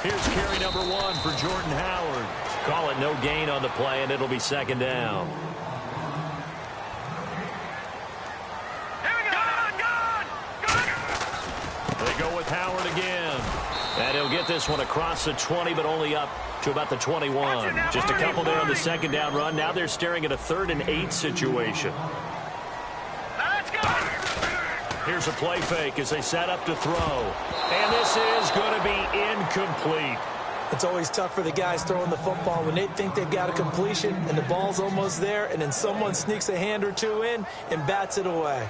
Here's carry number 1 for Jordan Howard. Call it no gain on the play, and it'll be second down. They go with Howard again. And he'll get this one across the 20, but only up to about the 21. Just a couple there on the second down run. Now they're staring at a 3rd and 8 situation. Let's go. Here's a play fake as they set up to throw. And this is going to be incomplete. It's always tough for the guys throwing the football when they think they've got a completion and the ball's almost there, and then someone sneaks a hand or two in and bats it away.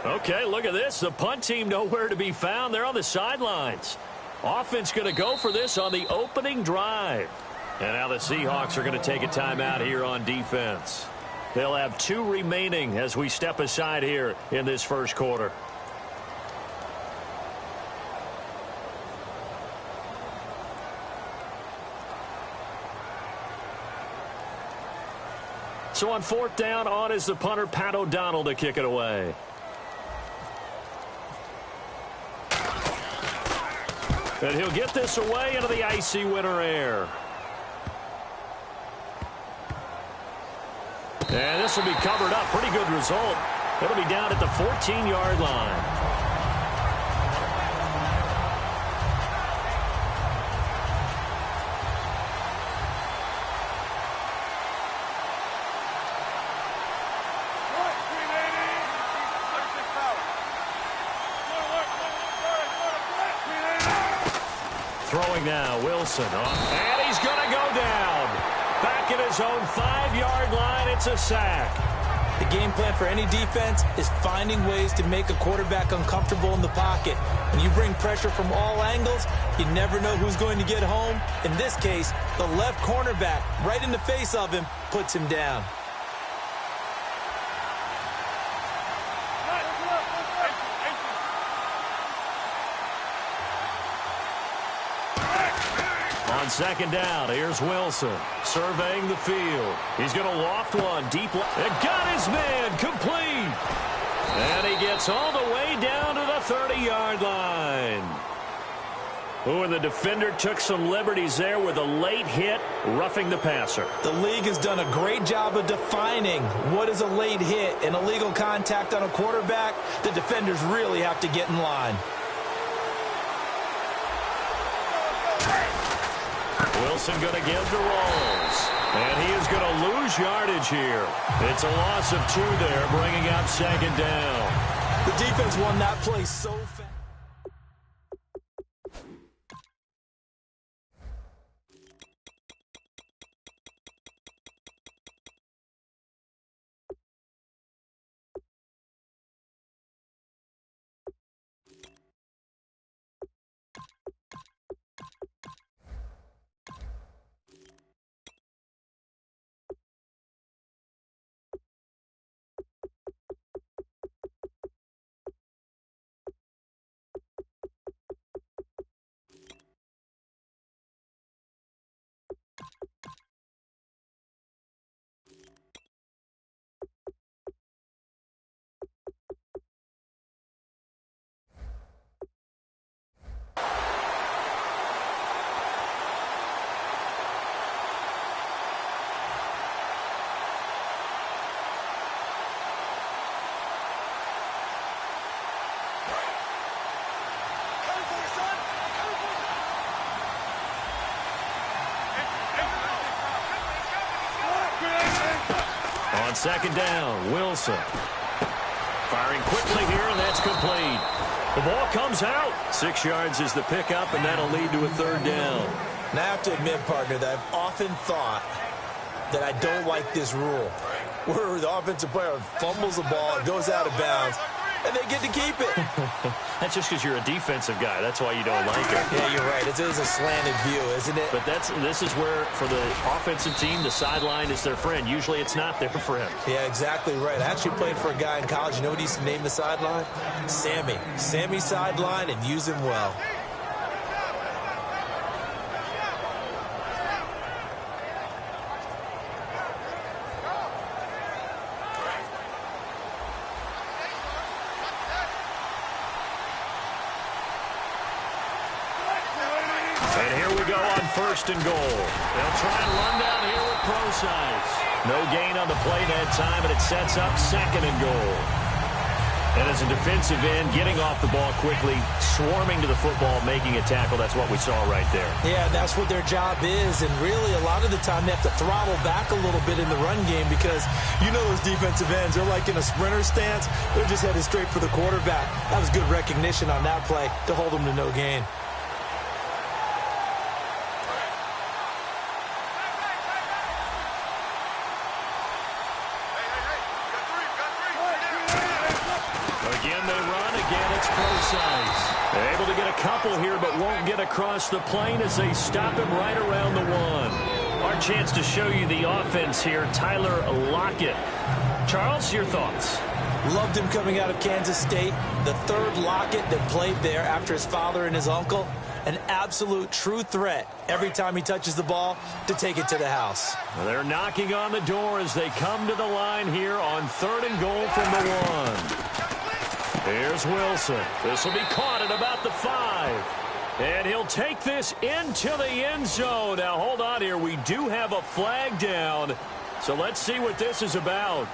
Okay, look at this. The punt team nowhere to be found. They're on the sidelines. Offense going to go for this on the opening drive. And now the Seahawks are going to take a timeout here on defense. They'll have 2 remaining as we step aside here in this first quarter. So on 4th down, on is the punter, Pat O'Donnell, to kick it away. And he'll get this away into the icy winter air. And this will be covered up. Pretty good result. It'll be down at the 14-yard line. Throwing now, Wilson. And he's going to go down. Back at his own 5-yard line, it's a sack. The game plan for any defense is finding ways to make a quarterback uncomfortable in the pocket. When you bring pressure from all angles, you never know who's going to get home. In this case, the left cornerback, right in the face of him, puts him down. On second down, here's Wilson surveying the field. He's going to loft one deep. And got his man complete. And he gets all the way down to the 30-yard line. Ooh, and the defender took some liberties there with a late hit, roughing the passer. The league has done a great job of defining what is a late hit and illegal contact on a quarterback. The defenders really have to get in line. Wilson going to give to Rolls. And he is going to lose yardage here. It's a loss of 2 there, bringing up second down. The defense won that play so fast. On second down, Wilson. Firing quickly here, and that's complete. The ball comes out. 6 yards is the pickup, and that'll lead to a 3rd down. Now, I have to admit, partner, that I've often thought that I don't like this rule, where the offensive player fumbles the ball, it goes out of bounds, and they get to keep it. That's just because you're a defensive guy. That's why you don't like it. Yeah, you're right. It is a slanted view, isn't it? But this is where, for the offensive team, the sideline is their friend. Usually it's not their friend. Yeah, exactly right. I actually played for a guy in college. You know what he used to name the sideline? Sammy. Sammy sideline, and use him well. And here we go on 1st and goal. They'll try and run down here with Procise. No gain on the play that time, and it sets up 2nd and goal. And as a defensive end, getting off the ball quickly, swarming to the football, making a tackle, that's what we saw right there. Yeah, that's what their job is, and really a lot of the time they have to throttle back a little bit in the run game because you know those defensive ends, they're like in a sprinter stance. They're just headed straight for the quarterback. That was good recognition on that play to hold them to no gain. Able to get a couple here, but won't get across the plane as they stop him right around the 1. Our chance to show you the offense here, Tyler Lockett. Charles, your thoughts? Loved him coming out of Kansas State. The 3rd Lockett that played there after his father and his uncle. An absolute true threat every time he touches the ball to take it to the house. They're knocking on the door as they come to the line here on 3rd and goal from the 1. Here's Wilson. This will be caught at about the 5. And he'll take this into the end zone. Now, hold on here. We do have a flag down. So let's see what this is about.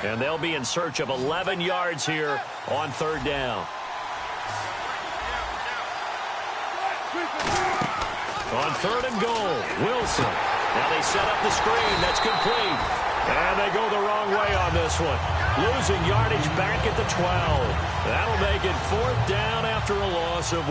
And they'll be in search of 11 yards here on 3rd down. On 3rd and goal, Wilson. Now they set up the screen. That's complete. And they go the wrong way on this one. Losing yardage back at the 12. That'll make it 4th down after a loss of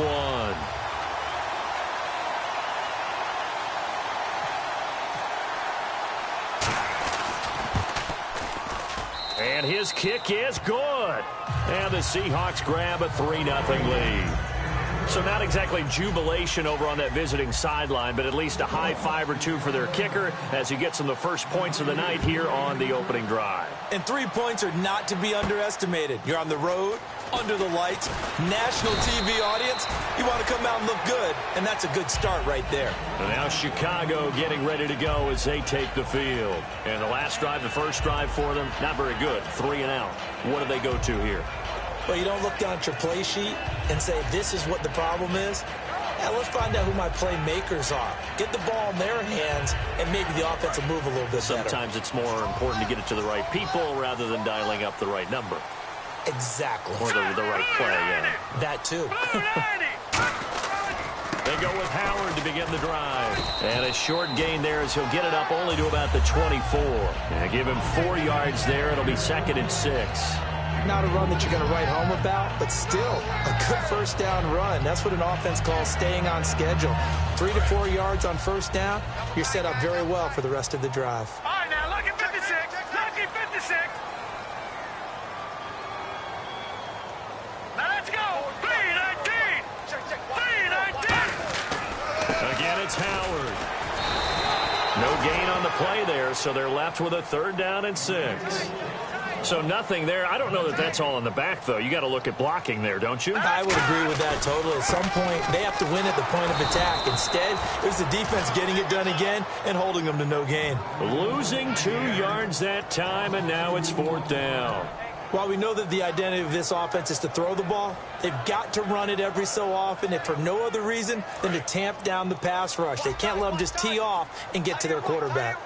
1. And his kick is good. And the Seahawks grab a 3-0 lead. So not exactly jubilation over on that visiting sideline, but at least a high 5 or 2 for their kicker as he gets them the first points of the night here on the opening drive. And 3 points are not to be underestimated. You're on the road, under the lights, national TV audience. You want to come out and look good, and that's a good start right there. And now Chicago getting ready to go as they take the field. And the last drive, the first drive for them, not very good. 3 and out. What do they go to here? Well, you don't look down at your play sheet and say, this is what the problem is. Yeah, let's find out who my playmakers are. Get the ball in their hands, and maybe the offense will move a little bit better. Sometimes it's more important to get it to the right people rather than dialing up the right number. Exactly. Or the right play, yeah. That, too. They go with Howard to begin the drive. And a short gain there as he'll get it up only to about the 24. And give him 4 yards there. It'll be 2nd and 6. Not a run that you're going to write home about, but still a good 1st down run. That's what an offense calls staying on schedule. 3 to 4 yards on 1st down. You're set up very well for the rest of the drive. All right, now look at 56. Look at 56. Now let's go. 3-19. 3-19. Again, it's Howard. No gain on the play there, so they're left with a 3rd down and 6. So nothing there. I don't know that that's all in the back, though. You got to look at blocking there, don't you? I would agree with that totally. At some point, they have to win at the point of attack. Instead, it was the defense getting it done again and holding them to no gain. Losing 2 yards that time, and now it's 4th down. While we know that the identity of this offense is to throw the ball, they've got to run it every so often, if for no other reason than to tamp down the pass rush. They can't let them just tee off and get to their quarterback.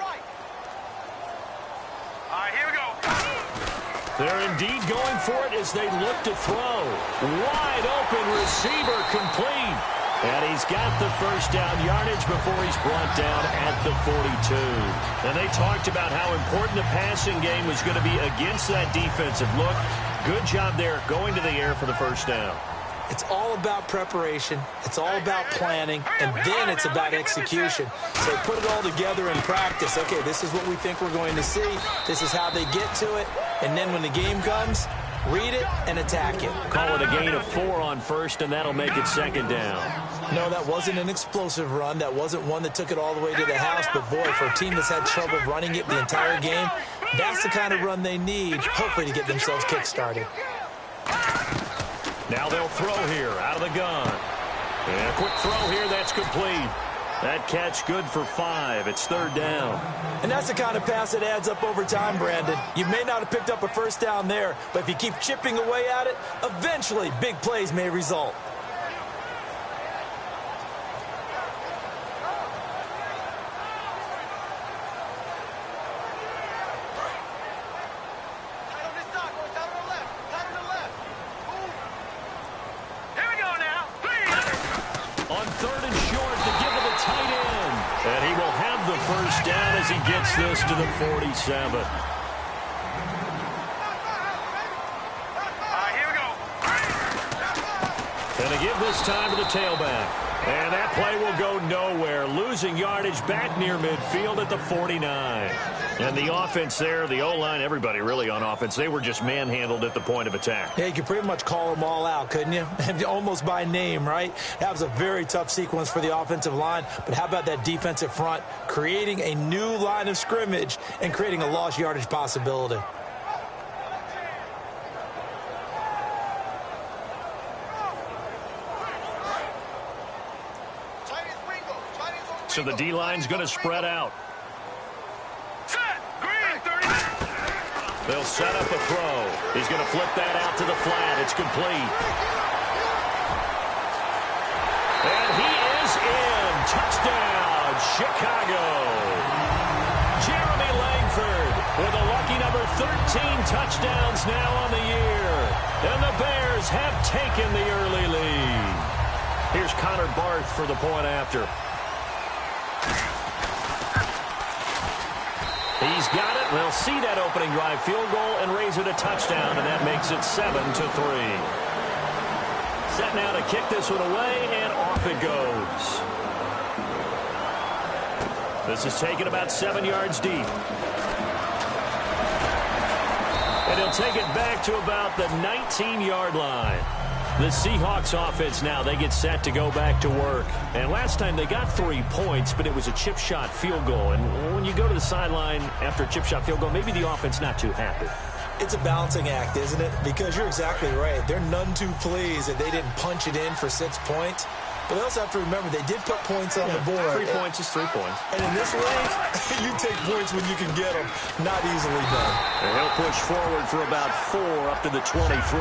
All right, here we go. They're indeed going for it as they look to throw. Wide open receiver complete. And he's got the 1st down yardage before he's brought down at the 42. And they talked about how important the passing game was going to be against that defensive look. Good job there going to the air for the 1st down. It's all about preparation. It's all about planning. And then it's about execution. So put it all together in practice. Okay, this is what we think we're going to see. This is how they get to it. And then when the game comes, read it and attack it. Call it a gain of 4 on first, and that'll make it second down. No, that wasn't an explosive run. That wasn't one that took it all the way to the house. But, boy, for a team that's had trouble running it the entire game, that's the kind of run they need, hopefully, to get themselves kick-started. Now they'll throw here out of the gun. And a quick throw here, that's complete. That catch good for 5. It's third down. And that's the kind of pass that adds up over time, Brandon. You may not have picked up a first down there, but if you keep chipping away at it, eventually big plays may result. He gets this to the 47. Here we go. And they give this time to the tailback. And that play will go nowhere. Losing yardage back near midfield at the 49. And the offense there, the O-line, everybody really on offense, they were just manhandled at the point of attack. Yeah, you could pretty much call them all out, couldn't you? Almost by name, right? That was a very tough sequence for the offensive line. But how about that defensive front creating a new line of scrimmage and creating a lost yardage possibility? So the D-line's going to spread out. They'll set up a throw. He's going to flip that out to the flat. It's complete. And he is in. Touchdown, Chicago. Jeremy Langford with a lucky number 13 touchdowns now on the year. And the Bears have taken the early lead. Here's Connor Barth for the point after. He's got it. They'll see that opening drive field goal and raise it a touchdown, and that makes it 7-3. Set now to kick this one away, and off it goes. This is taken about 7 yards deep. And he'll take it back to about the 19-yard line. The Seahawks offense now, they get set to go back to work. And last time they got 3 points, but it was a chip shot field goal. And when you go to the sideline after a chip shot field goal, maybe the offense not too happy. It's a balancing act, isn't it? Because you're exactly right. They're none too pleased that they didn't punch it in for 6 points. But they also have to remember they did put points on the board. 3 points is 3 points. And in this league, you take points when you can get them. Not easily done. And he'll push forward for about 4 up to the 23.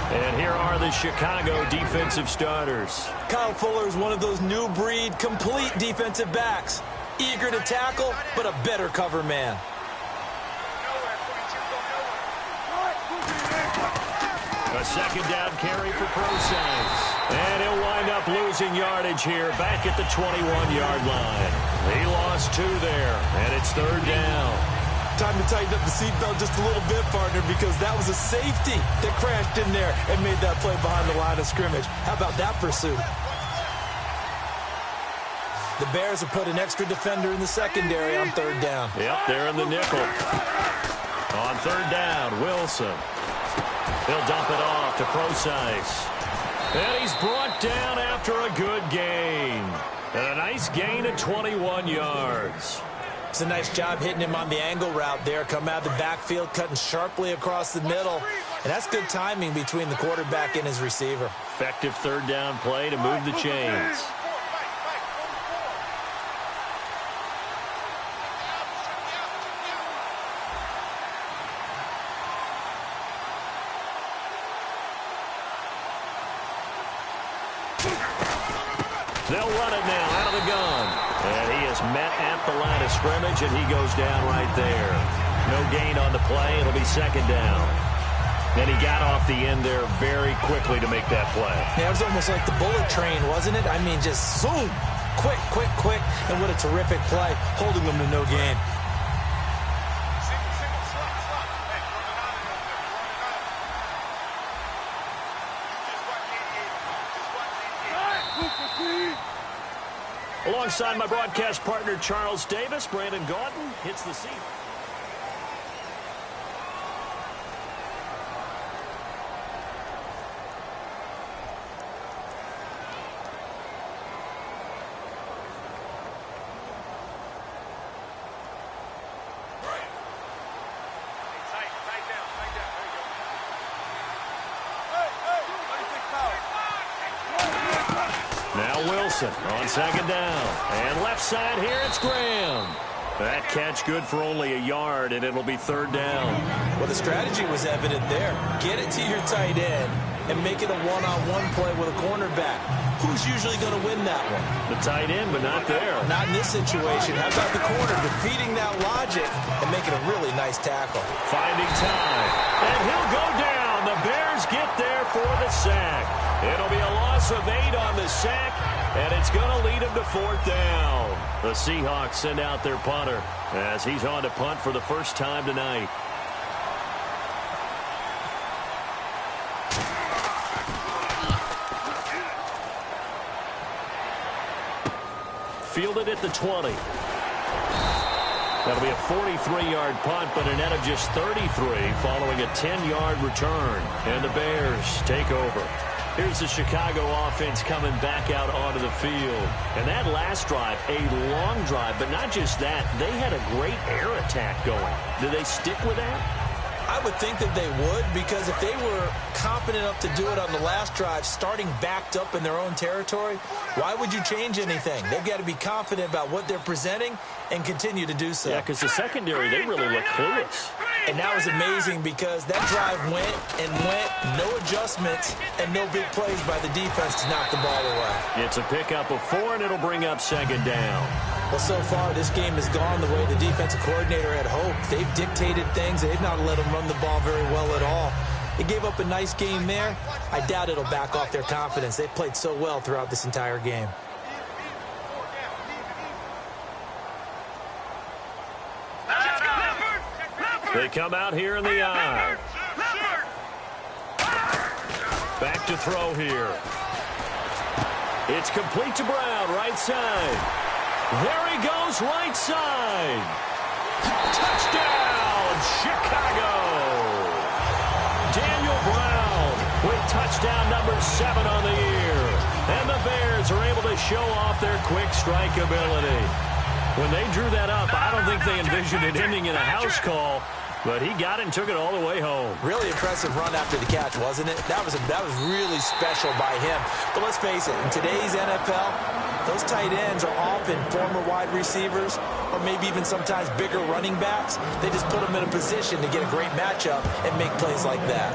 And here are the Chicago defensive starters. Kyle Fuller is one of those new breed, complete defensive backs. Eager to tackle, but a better cover man. A second down carry for Process. And he'll wind up losing yardage here back at the 21-yard line. He lost 2 there, and it's third down. Time to tighten up the seatbelt just a little bit, partner, because that was a safety that crashed in there and made that play behind the line of scrimmage. How about that pursuit? The Bears have put an extra defender in the secondary on third down. Yep, they're in the nickel. On third down, Wilson. He'll dump it off to Process. And he's brought down after a good gain. And a nice gain of 21 yards. It's a nice job hitting him on the angle route there. Come out of the backfield, cutting sharply across the middle. And that's good timing between the quarterback and his receiver. Effective third down play to move the chains. They'll run it now out of the gun. And he is met at the line of scrimmage, and he goes down right there. No gain on the play. It'll be second down. And he got off the end there very quickly to make that play. Yeah, it was almost like the bullet train, wasn't it? I mean, just zoom. Quick, quick, quick. And what a terrific play, holding them to no gain. Alongside my broadcast partner, Charles Davis, Brandon Gaudin hits the seat. Now Wilson on second down. And left side here, it's Graham. That catch good for only a yard, and it'll be third down. Well, the strategy was evident there. Get it to your tight end and make it a one-on-one play with a cornerback. Who's usually going to win that one? The tight end, but not there. Not in this situation. How about the corner defeating that logic and making a really nice tackle? Finding time. And he'll go down. The Bears get there for the sack. It'll be a loss of 8 on the sack, and it's going to lead him to fourth down. The Seahawks send out their punter as he's on to punt for the first time tonight. Fielded at the 20. That'll be a 43-yard punt, but a net of just 33 following a 10-yard return. And the Bears take over. Here's the Chicago offense coming back out onto the field. And that last drive, a long drive, but not just that. They had a great air attack going. Do they stick with that? I would think that they would, because if they were confident enough to do it on the last drive, starting backed up in their own territory, why would you change anything? They've got to be confident about what they're presenting and continue to do so. Yeah, because the secondary, they really look clueless. And that was amazing because that drive went and went, no adjustments, and no big plays by the defense to knock the ball away. It's a pickup of 4, and it'll bring up second down. Well, so far, this game has gone the way the defensive coordinator had hoped. They've dictated things. They've not let them run the ball very well at all. They gave up a nice game there. I doubt it'll back off their confidence. They've played so well throughout this entire game. They come out here in the eye. Back to throw here. It's complete to Brown, right side. There he goes, right side. Touchdown, Chicago. Daniel Brown with touchdown number 7 on the year. And the Bears are able to show off their quick strike ability. When they drew that up, I don't think they envisioned it ending in a house call, but he got it and took it all the way home. Really impressive run after the catch, wasn't it? That was really special by him. But let's face it, in today's NFL, those tight ends are often former wide receivers or maybe even sometimes bigger running backs. They just put them in a position to get a great matchup and make plays like that.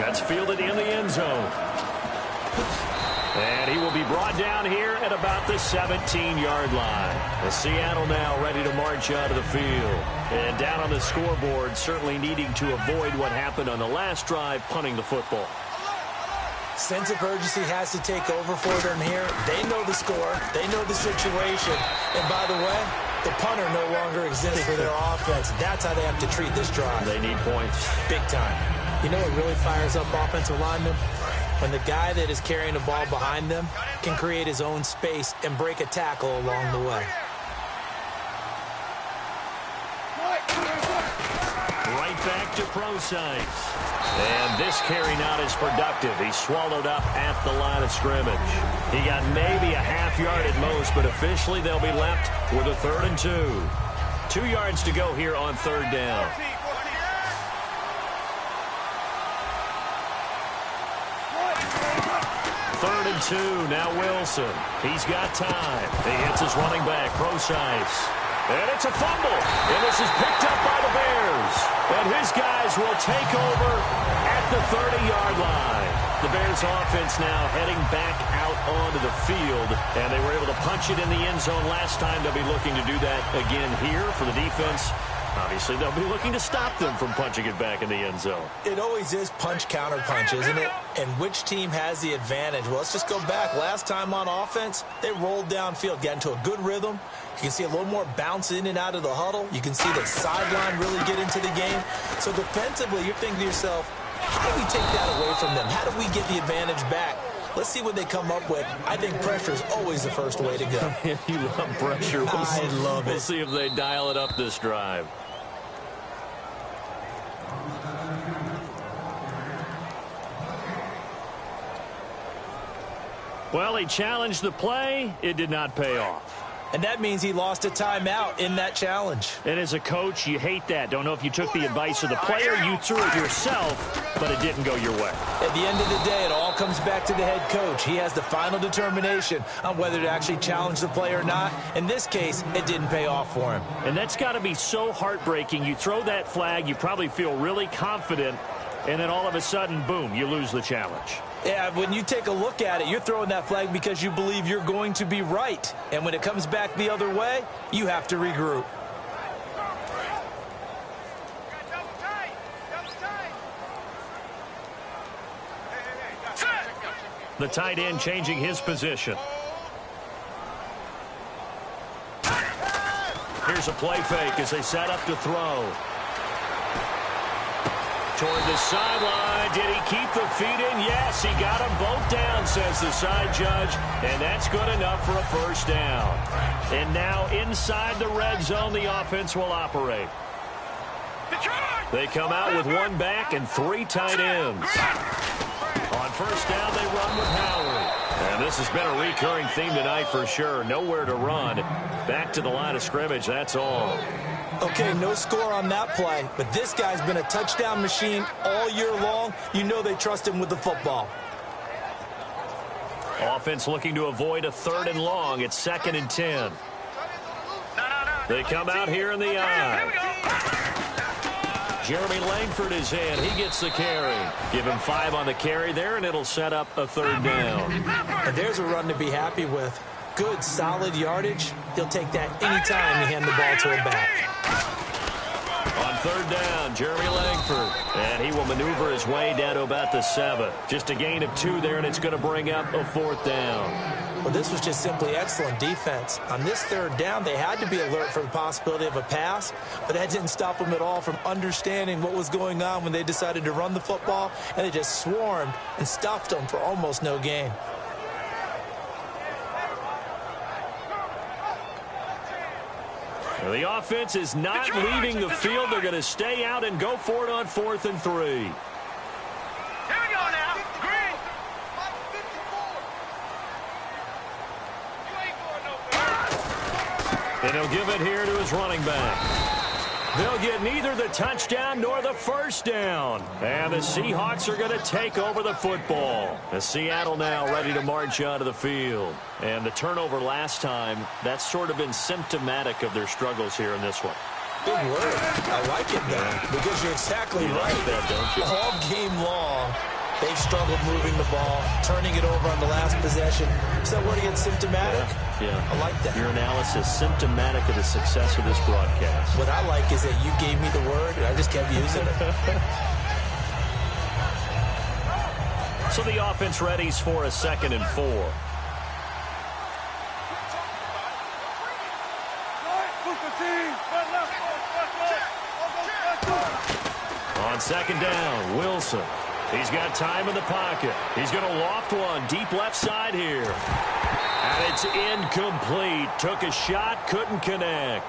That's fielded in the end zone. And he will be brought down here at about the 17-yard line. The Seattle now ready to march out of the field. And down on the scoreboard, certainly needing to avoid what happened on the last drive, punting the football. Sense of urgency has to take over for them here. They know the score. They know the situation. And by the way, the punter no longer exists for their offense. That's how they have to treat this drive. They need points. Big time. You know what really fires up offensive linemen? When the guy that is carrying the ball behind them can create his own space and break a tackle along the way. Right back to Procise. And this carry not as productive. He's swallowed up at the line of scrimmage. He got maybe a half yard at most, but officially they'll be left with a 3rd and 2. 2 yards to go here on 3rd down. 3rd and 2, now Wilson. He's got time. He hits his running back, Procise. And it's a fumble. And this is picked up by the Bears. And his guys will take over at the 30-yard line. The Bears offense now heading back out onto the field. And they were able to punch it in the end zone last time. They'll be looking to do that again here for the defense. Obviously, they'll be looking to stop them from punching it back in the end zone. It always is punch-counter-punch, isn't it? And which team has the advantage? Well, let's just go back. Last time on offense, they rolled downfield, got into a good rhythm. You can see a little more bounce in and out of the huddle. You can see the sideline really get into the game. So defensively, you're thinking to yourself, how do we take that away from them? How do we get the advantage back? Let's see what they come up with. I think pressure is always the first way to go. You love pressure. I love it. We'll see if they dial it up this drive. Well, he challenged the play. It did not pay off. And that means he lost a timeout in that challenge. And as a coach, you hate that. Don't know if you took the advice of the player, you threw it yourself, but it didn't go your way. At the end of the day, it all comes back to the head coach. He has the final determination on whether to actually challenge the play or not. In this case, it didn't pay off for him. And that's got to be so heartbreaking. You throw that flag, you probably feel really confident, and then all of a sudden, boom, you lose the challenge. Yeah, when you take a look at it, you're throwing that flag because you believe you're going to be right. And when it comes back the other way, you have to regroup. The tight end changing his position. Here's a play fake as they set up to throw. Toward the sideline. Did he keep the feet in? Yes, he got them both down, says the side judge. And that's good enough for a first down. And now inside the red zone, the offense will operate. They come out with one back and three tight ends. On first down, they run with Howard. And this has been a recurring theme tonight for sure. Nowhere to run. Back to the line of scrimmage, that's all. Okay, no score on that play, but this guy's been a touchdown machine all year long. You know they trust him with the football. Offense looking to avoid a 3rd and long. It's 2nd and 10. They come out here in the eye. Jeremy Langford is in. He gets the carry. Give him 5 on the carry there, and it'll set up a 3rd down. And there's a run to be happy with. Good, solid yardage. He'll take that anytime you hand the ball to him back. On 3rd down, Jeremy Langford. And he will maneuver his way down to about the 7. Just a gain of 2 there, and it's going to bring up a 4th down. Well, this was just simply excellent defense. On this 3rd down, they had to be alert for the possibility of a pass, but that didn't stop them at all from understanding what was going on when they decided to run the football, and they just swarmed and stuffed them for almost no gain. Well, the offense is not leaving the field. They're going to stay out and go for it on 4th and 3. Here we go now. Green. And he'll give it here to his running back. They'll get neither the touchdown nor the first down. And the Seahawks are going to take over the football. The Seattle now ready to march onto the field. And the turnover last time, that's sort of been symptomatic of their struggles here in this one. Big word. I like it, though, because you're exactly right. Like that, don't you? All game long, they've struggled moving the ball, turning it over on the last possession. Is that word again, symptomatic? Yeah. I like that. Your analysis symptomatic of the success of this broadcast. What I like is that you gave me the word, and I just kept using it. So the offense readies for a 2nd and 4. On 2nd down, Wilson. He's got time in the pocket. He's going to loft one deep left side here. And it's incomplete. Took a shot, couldn't connect.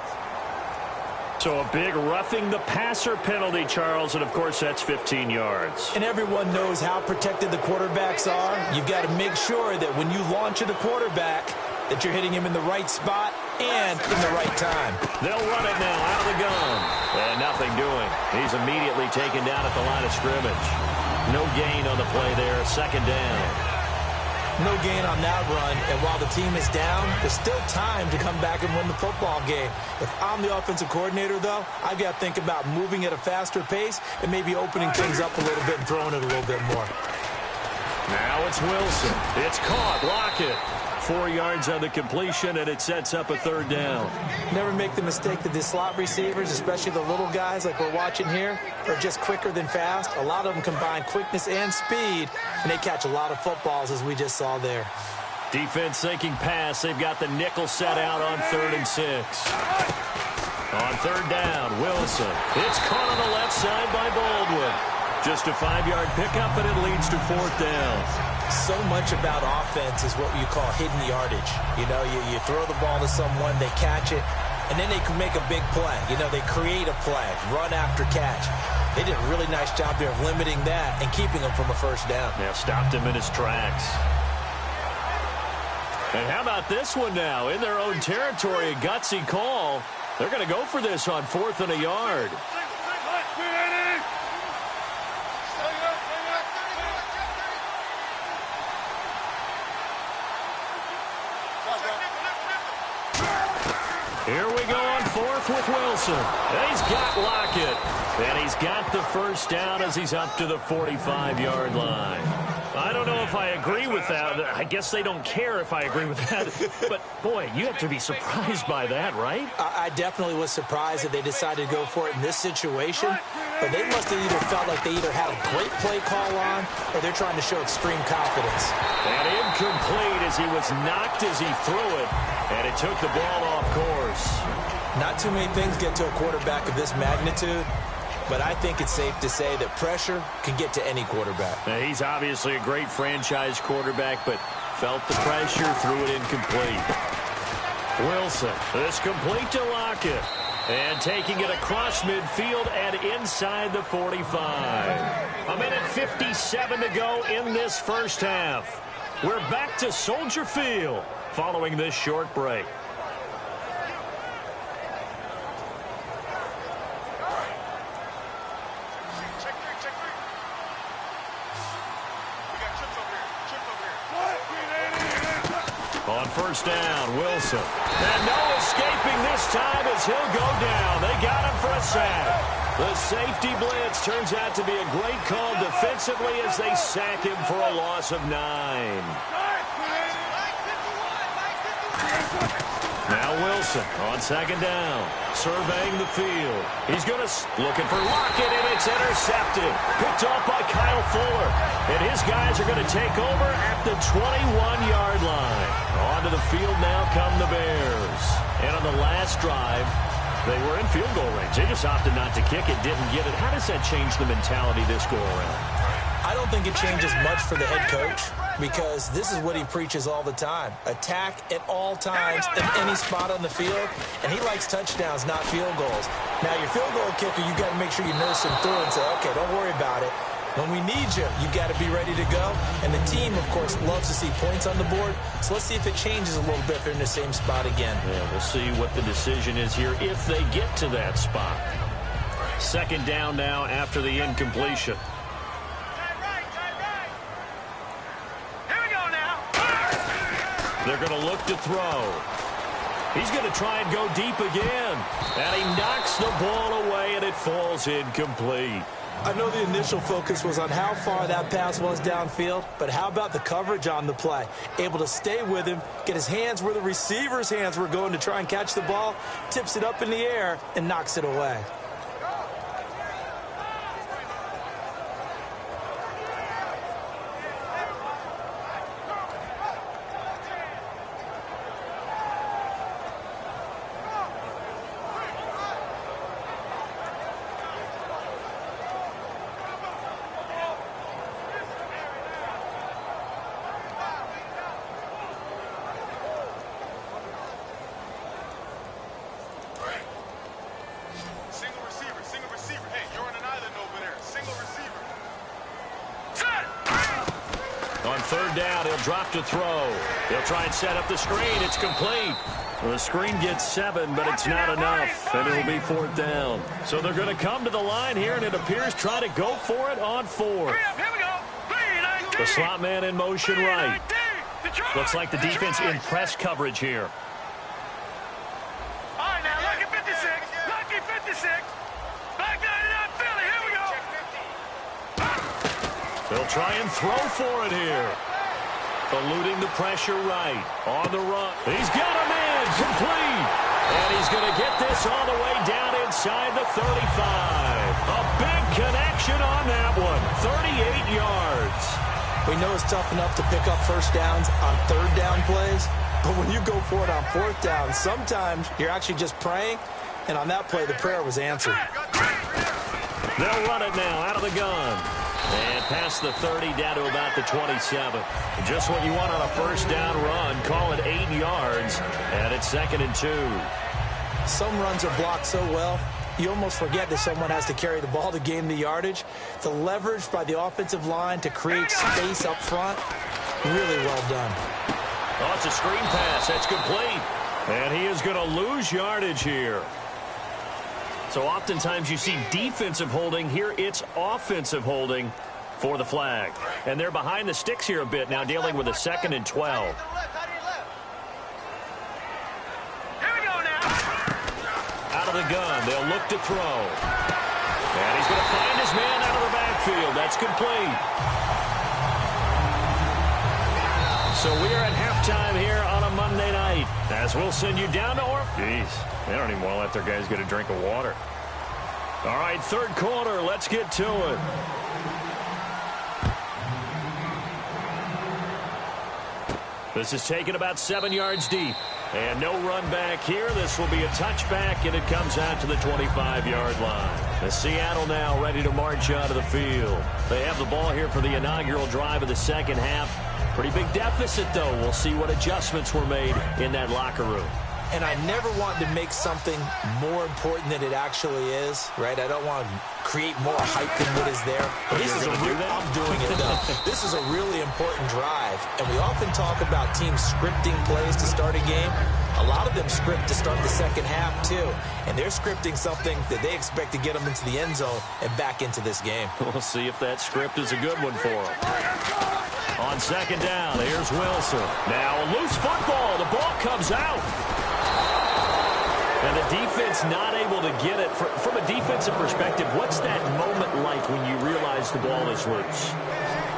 So a big roughing the passer penalty, Charles, and of course that's 15 yards. And everyone knows how protected the quarterbacks are. You've got to make sure that when you launch at a quarterback, that you're hitting him in the right spot and in the right time. They'll run it now out of the gun. And nothing doing. He's immediately taken down at the line of scrimmage. No gain on the play there. 2nd down. No gain on that run, and while the team is down, there's still time to come back and win the football game. If I'm the offensive coordinator, though, I've got to think about moving at a faster pace and maybe opening things up a little bit and throwing it a little bit more. Now it's Wilson. It's caught. Lockett. 4 yards on the completion, and it sets up a 3rd down. Never make the mistake that the slot receivers, especially the little guys like we're watching here, are just quicker than fast. A lot of them combine quickness and speed, and they catch a lot of footballs, as we just saw there. Defense thinking pass. They've got the nickel set out on 3rd and 6. On 3rd down, Wilson. It's caught on the left side by Baldwin. Just a 5-yard pickup, and it leads to 4th down. So much about offense is what you call hidden yardage. You know, you throw the ball to someone, they catch it, and then they can make a big play. You know, they create a play, run after catch. They did a really nice job there of limiting that and keeping him from a first down. Yeah, stopped him in his tracks. And how about this one now? In their own territory, a gutsy call. They're going to go for this on 4th and a yard. Here we go on 4th with Wilson. And he's got Lockett. And he's got the first down as he's up to the 45-yard line. I don't know if I agree with that. I guess they don't care if I agree with that. But, boy, you have to be surprised by that, right? I definitely was surprised that they decided to go for it in this situation. But they must have either felt like they either had a great play call on or they're trying to show extreme confidence. And incomplete as he was knocked as he threw it. And it took the ball off course. Not too many things get to a quarterback of this magnitude. But I think it's safe to say that pressure can get to any quarterback. Now, he's obviously a great franchise quarterback, but felt the pressure, threw it incomplete. Wilson, this complete to Lockett. And taking it across midfield and inside the 45. A minute 57 to go in this first half. We're back to Soldier Field following this short break. On first down, Wilson. And no escaping this time as he'll go down. They got him for a sack. The safety blitz turns out to be a great call defensively as they sack him for a loss of 9. Now Wilson on second down, surveying the field. He's going to looking for Lockett, and it's intercepted. Picked off by Kyle Fuller. And his guys are going to take over at the 21-yard line. Onto the field now come the Bears. And on the last drive, they were in field goal range. They just opted not to kick it, didn't get it. How does that change the mentality this go around? I don't think it changes much for the head coach because this is what he preaches all the time. Attack at all times in any spot on the field, and he likes touchdowns, not field goals. Now, your field goal kicker, you got to make sure you nurse him through and say, okay, don't worry about it. When we need you, you got to be ready to go. And the team, of course, loves to see points on the board. So let's see if it changes a little bit if they're in the same spot again. Yeah, we'll see what the decision is here if they get to that spot. Second down now after the incompletion. They're going to look to throw. He's going to try and go deep again. And he knocks the ball away, and it falls incomplete. I know the initial focus was on how far that pass was downfield, but how about the coverage on the play? Able to stay with him, get his hands where the receiver's hands were going to try and catch the ball, tips it up in the air, and knocks it away. Third down, he'll drop to throw. He'll try and set up the screen. It's complete. Well, the screen gets 7, but it's not enough, and it'll be 4th down. So they're going to come to the line here, and it appears try to go for it on 4th. The slot man in motion right. Looks like the defense in press coverage here. All right, now, lucky 56. Lucky 56. Back down to that Philly. Here we go. They'll try and throw for it here. Eluding the pressure right. On the run. He's got a man complete. And he's going to get this all the way down inside the 35. A big connection on that one. 38 yards. We know it's tough enough to pick up first downs on third down plays, but when you go for it on fourth down, sometimes you're actually just praying, and on that play, the prayer was answered. They'll run it now out of the gun. And past the 30 down to about the 27. Just what you want on a first down run. Call it 8 yards. And it's 2nd and 2. Some runs are blocked so well, you almost forget that someone has to carry the ball to gain the yardage. The leverage by the offensive line to create space up front, really well done. Oh, it's a screen pass. That's complete. And he is going to lose yardage here. So oftentimes you see defensive holding. Here it's offensive holding for the flag. And they're behind the sticks here a bit now, dealing with a 2nd and 12. Out of the gun, they'll look to throw. And he's going to find his man out of the backfield. That's complete. So we are at halftime here on a Monday night, as we'll send you down to Jeez, they don't even want to let their guys get a drink of water. All right, 3rd quarter, let's get to it. This is taken about 7 yards deep. And no run back here. This will be a touchback, and it comes out to the 25-yard line. The Seattle now ready to march out of the field. They have the ball here for the inaugural drive of the second half. Pretty big deficit, though. We'll see what adjustments were made in that locker room. And I never want to make something more important than it actually is, right? I don't want to create more hype than what is there. But this is I'm doing it, though. This is a really important drive. And we often talk about teams scripting plays to start a game. A lot of them script to start the second half, too. And they're scripting something that they expect to get them into the end zone and back into this game. We'll see if that script is a good one for them. On 2nd down, here's Wilson. Now a loose football. The ball comes out. And the defense not able to get it. From a defensive perspective, what's that moment like when you realize the ball is loose?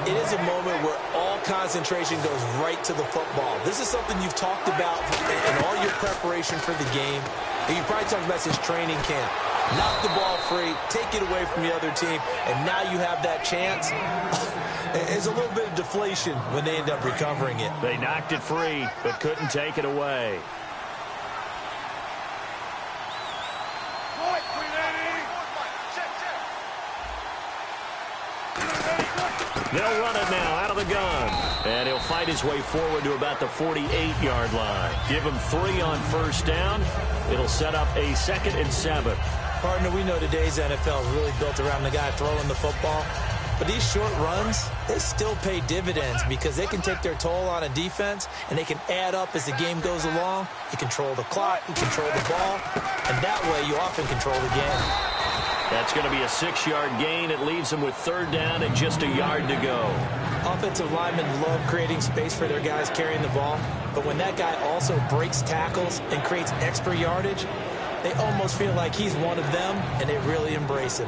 It is a moment where all concentration goes right to the football. This is something you've talked about in all your preparation for the game. And you've probably talked about since training camp. Knock the ball free, take it away from the other team, and now you have that chance. There's a little bit of deflation when they end up recovering it. They knocked it free, but couldn't take it away. They'll run it now out of the gun. And he'll fight his way forward to about the 48-yard line. Give him 3 on first down. It'll set up a 2nd and 7. Partner, we know today's NFL is really built around the guy throwing the football. But these short runs, they still pay dividends because they can take their toll on a defense, and they can add up as the game goes along. You control the clock, you control the ball, and that way you often control the game. That's going to be a 6-yard gain. It leaves them with 3rd down and just a yard to go. Offensive linemen love creating space for their guys carrying the ball, but when that guy also breaks tackles and creates extra yardage, they almost feel like he's one of them, and they really embrace him.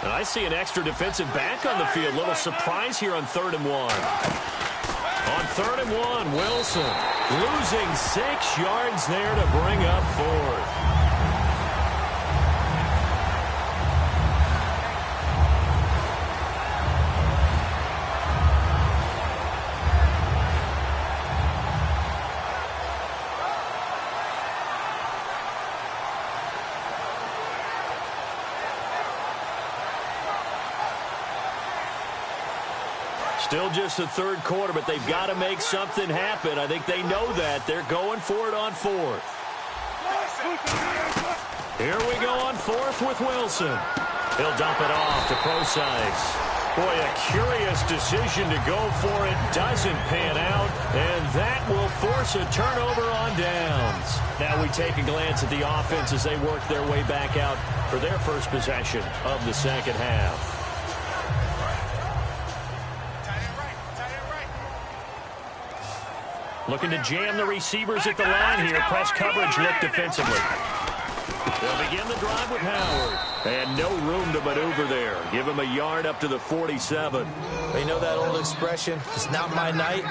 And I see an extra defensive back on the field. Little surprise here on 3rd and 1. On 3rd and 1, Wilson losing 6 yards there to bring up 4th. Still just the 3rd quarter, but they've got to make something happen. I think they know that. They're going for it on 4th. Here we go on 4th with Wilson. He'll dump it off to Procise. Boy, a curious decision to go for it. Doesn't pan out, and that will force a turnover on downs. Now we take a glance at the offense as they work their way back out for their first possession of the second half. Looking to jam the receivers at the line here. Press coverage look defensively. They'll begin the drive with Howard. And no room to maneuver there. Give him a yard up to the 47. You know that old expression, it's not my night?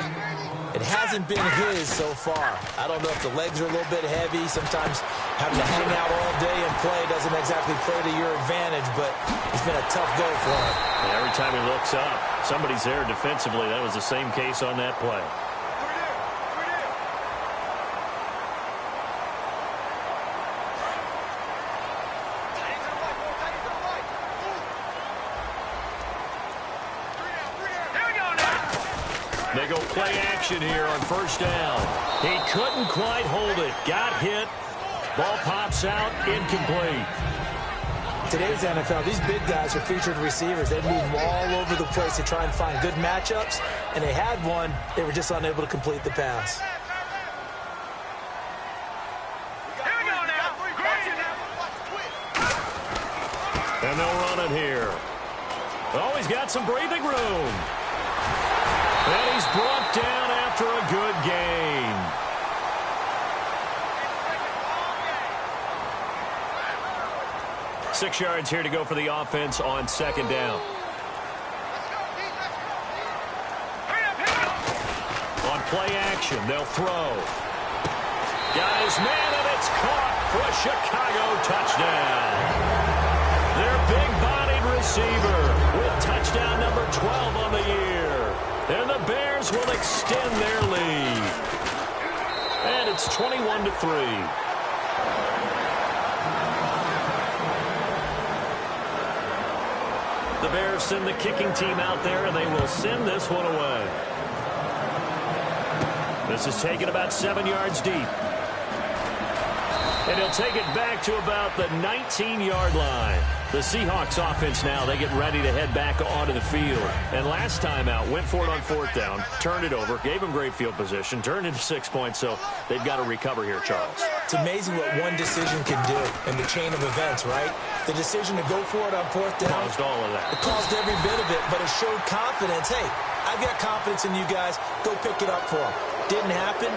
It hasn't been his so far. I don't know if the legs are a little bit heavy. Sometimes having to hang out all day and play doesn't exactly play to your advantage, but it's been a tough go for him. And every time he looks up, somebody's there defensively. That was the same case on that play. They go play action here on first down. He couldn't quite hold it. Got hit. Ball pops out. Incomplete. Today's NFL, these big guys are featured receivers. They move all over the place to try and find good matchups, and they had one. They were just unable to complete the pass. And they'll run it here. Oh, he's got some breathing room. And he's brought down after a good gain. Six yards here to go for the offense on second down. On play action, they'll throw. Got his man, and it's caught for a Chicago touchdown. Their big-bodied receiver with touchdown number 12 on the year. And the Bears will extend their lead. And it's 21-3. The Bears send the kicking team out there, and they will send this one away. This is taken about 7 yards deep. And he'll take it back to about the 19-yard line. The Seahawks offense now, they get ready to head back onto the field. And last time out, went for it on fourth down, turned it over, gave them great field position, turned into 6 points, so they've got to recover here, Charles. It's amazing what one decision can do in the chain of events, right? The decision to go for it on fourth down. Caused all of that. It caused every bit of it, but it showed confidence. Hey, I've got confidence in you guys. Go pick it up for them. Didn't happen.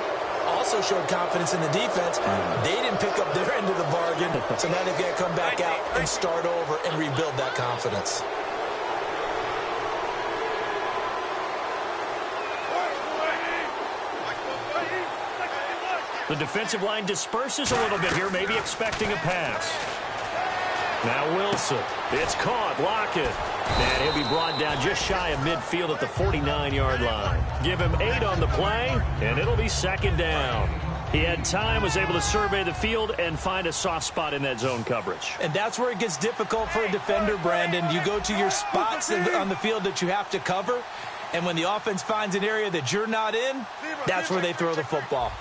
Also showed confidence in the defense. They didn't pick up their end of the bargain, so now they've got to come back out and start over and rebuild that confidence. The defensive line disperses a little bit here, maybe expecting a pass. Now Wilson. It's caught. Lockett. And he'll be brought down just shy of midfield at the 49-yard line. Give him 8 on the play, and it'll be second down. He had time, was able to survey the field and find a soft spot in that zone coverage. And that's where it gets difficult for a defender, Brandon. You go to your spots on the field that you have to cover, and when the offense finds an area that you're not in, that's where they throw the football.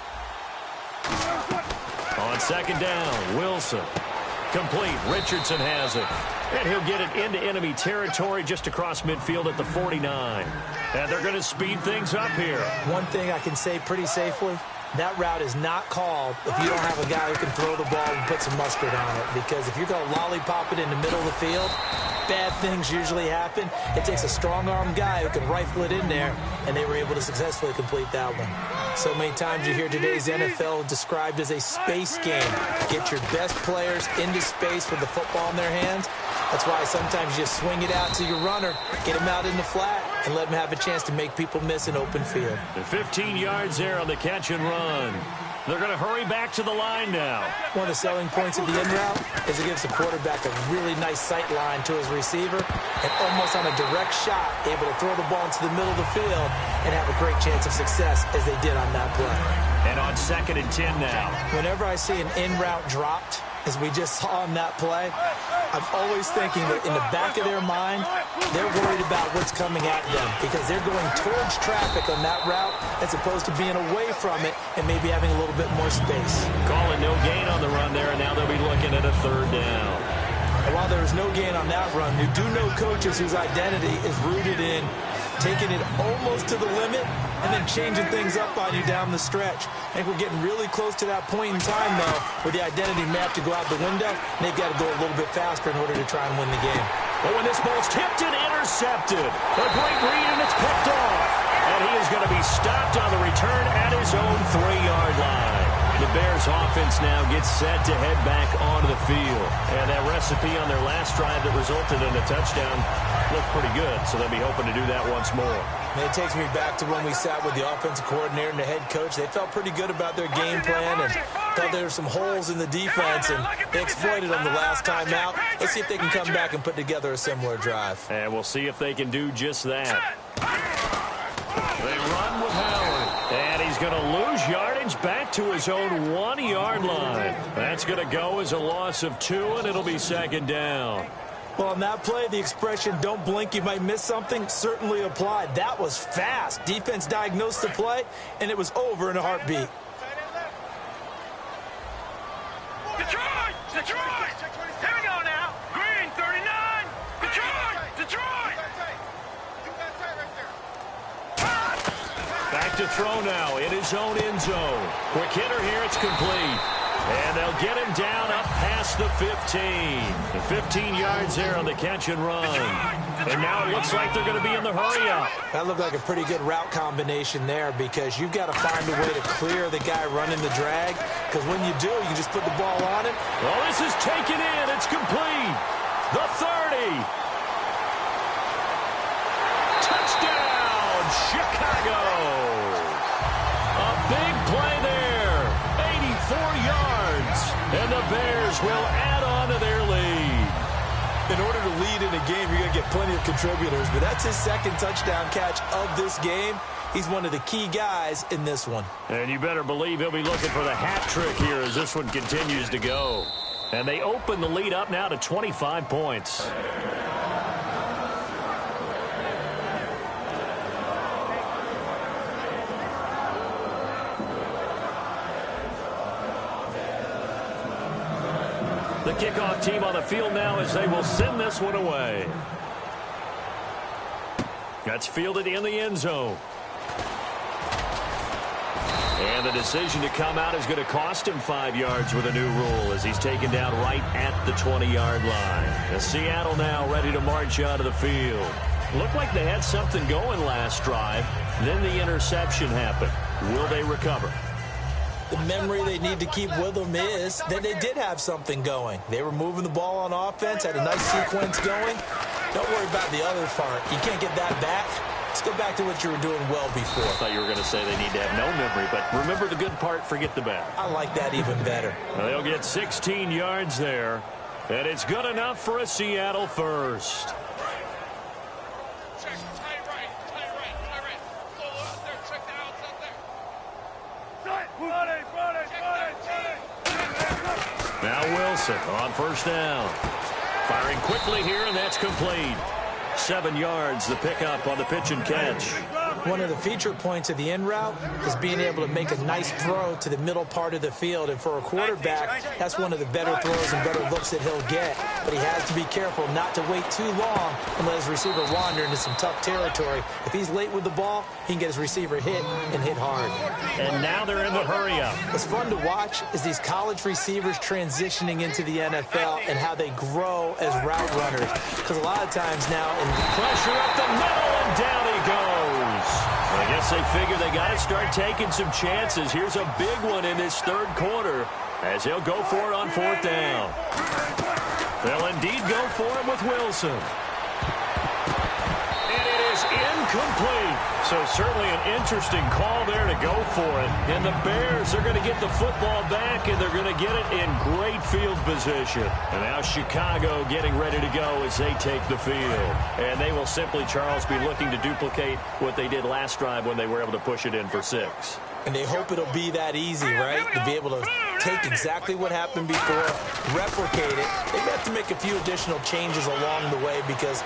On second down, Wilson. Complete. Richardson has it. And he'll get it into enemy territory just across midfield at the 49. And they're going to speed things up here. One thing I can say pretty safely, that route is not called if you don't have a guy who can throw the ball and put some mustard on it. Because if you're going to lollipop it in the middle of the field, bad things usually happen. It takes a strong-arm guy who can rifle it in there, and they were able to successfully complete that one. So many times you hear today's NFL described as a space game. Get your best players into space with the football in their hands. That's why sometimes you swing it out to your runner, get him out in the flat, and let him have a chance to make people miss an open field. And 15 yards there on the catch and run. They're going to hurry back to the line now. One of the selling points of the in route is it gives the quarterback a really nice sight line to his receiver and almost on a direct shot able to throw the ball into the middle of the field and have a great chance of success as they did on that play. And on 2nd and 10 now. Whenever I see an in route dropped, as we just saw on that play, I'm always thinking that in the back of their mind, they're worried about what's coming at them because they're going towards traffic on that route as opposed to being away from it and maybe having a little bit more space. Calling no gain on the run there, and now they'll be looking at a 3rd down. And while there was no gain on that run, you do know coaches whose identity is rooted in taking it almost to the limit and then changing things up on you down the stretch. I think we're getting really close to that point in time, though, where the identity may have to go out the window, and they've got to go a little bit faster in order to try and win the game. But when this ball's tipped and intercepted, a great read, and it's picked off. And he is going to be stopped on the return at his own 3-yard line. The Bears offense now gets set to head back onto the field. And that recipe on their last drive that resulted in a touchdown looked pretty good, so they'll be hoping to do that once more. And it takes me back to when we sat with the offensive coordinator and the head coach. They felt pretty good about their game plan and thought there were some holes in the defense, and they exploited them the last time out. Let's see if they can come back and put together a similar drive. And we'll see if they can do just that. They run with Howard. And he's going to lose yardage back to his own 1-yard line. That's going to go as a loss of 2, and it'll be second down. Well, on that play, the expression, don't blink, you might miss something, certainly applied. That was fast. Defense diagnosed the play, and it was over in a heartbeat. Detroit! Detroit! Here we go now. Green, 39. Detroit! Detroit! Back to throw now in his own end zone. Quick hitter here, it's complete. And they'll get him down up past the 15. And 15 yards there on the catch and run. And now it looks like they're going to be in the hurry-up. That looked like a pretty good route combination there, because you've got to find a way to clear the guy running the drag, because when you do, you can just put the ball on him. Well, this is taken in. It's complete. The 30. Touchdown, Chicago. A big play there. 84 yards. And the Bears will add on to their lead. In order to lead in a game, you're going to get plenty of contributors, but that's his second touchdown catch of this game. He's one of the key guys in this one. And you better believe he'll be looking for the hat trick here as this one continues to go. And they open the lead up now to 25 points. The kickoff team on the field now as they will send this one away. That's fielded in the end zone. And the decision to come out is going to cost him 5 yards with a new rule as he's taken down right at the 20-yard line. As Seattle now ready to march out of the field. Looked like they had something going last drive. Then the interception happened. Will they recover? The memory they need to keep with them is that they did have something going. They were moving the ball on offense, had a nice sequence going. Don't worry about the other part. You can't get that back. Let's go back to what you were doing well before. I thought you were going to say they need to have no memory, but remember the good part, forget the bad. I like that even better. Well, they'll get 16 yards there, and it's good enough for a Seattle first. Now Wilson on first down. Firing quickly here, and that's complete. 7 yards, the pickup on the pitch and catch. One of the feature points of the in route is being able to make a nice throw to the middle part of the field. And for a quarterback, that's one of the better throws and better looks that he'll get. But he has to be careful not to wait too long and let his receiver wander into some tough territory. If he's late with the ball, he can get his receiver hit and hit hard. And now they're in the hurry-up. What's fun to watch is these college receivers transitioning into the NFL and how they grow as route runners. Because a lot of times now, pressure up the middle, and down he goes. I guess they figure they got to start taking some chances. Here's a big one in this third quarter as he'll go for it on fourth down. They'll indeed go for it with Wilson. And it is incomplete. So certainly an interesting call there to go for it. And the Bears are going to get the football back, and they're going to get it in great field position. And now Chicago getting ready to go as they take the field. And they will simply, Charles, be looking to duplicate what they did last drive when they were able to push it in for 6. And they hope it'll be that easy, right? To be able to take exactly what happened before, replicate it. They have to make a few additional changes along the way because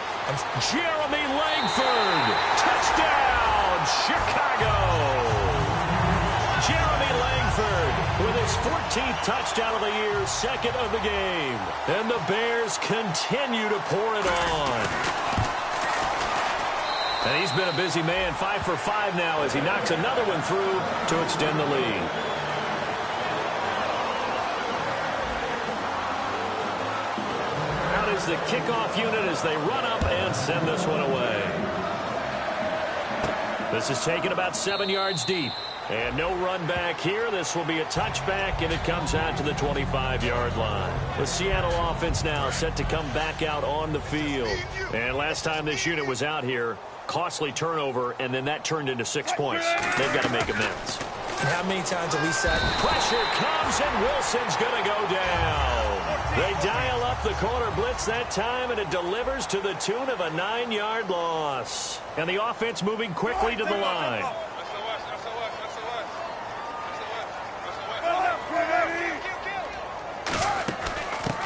Jeremy Langford, touchdown, Chicago. Jeremy Langford with his 14th touchdown of the year, second of the game. And the Bears continue to pour it on. And he's been a busy man, 5 for 5 now as he knocks another one through to extend the lead. Out is the kickoff unit as they run up and send this one away. This is taken about 7 yards deep. And no run back here. This will be a touchback, and it comes out to the 25-yard line. The Seattle offense now set to come back out on the field. And last time this unit was out here, costly turnover, and then that turned into 6 points. They've got to make amends. And how many times have we said, pressure comes, and Wilson's going to go down. They dial up the corner blitz that time, and it delivers to the tune of a 9-yard loss. And the offense moving quickly to the line.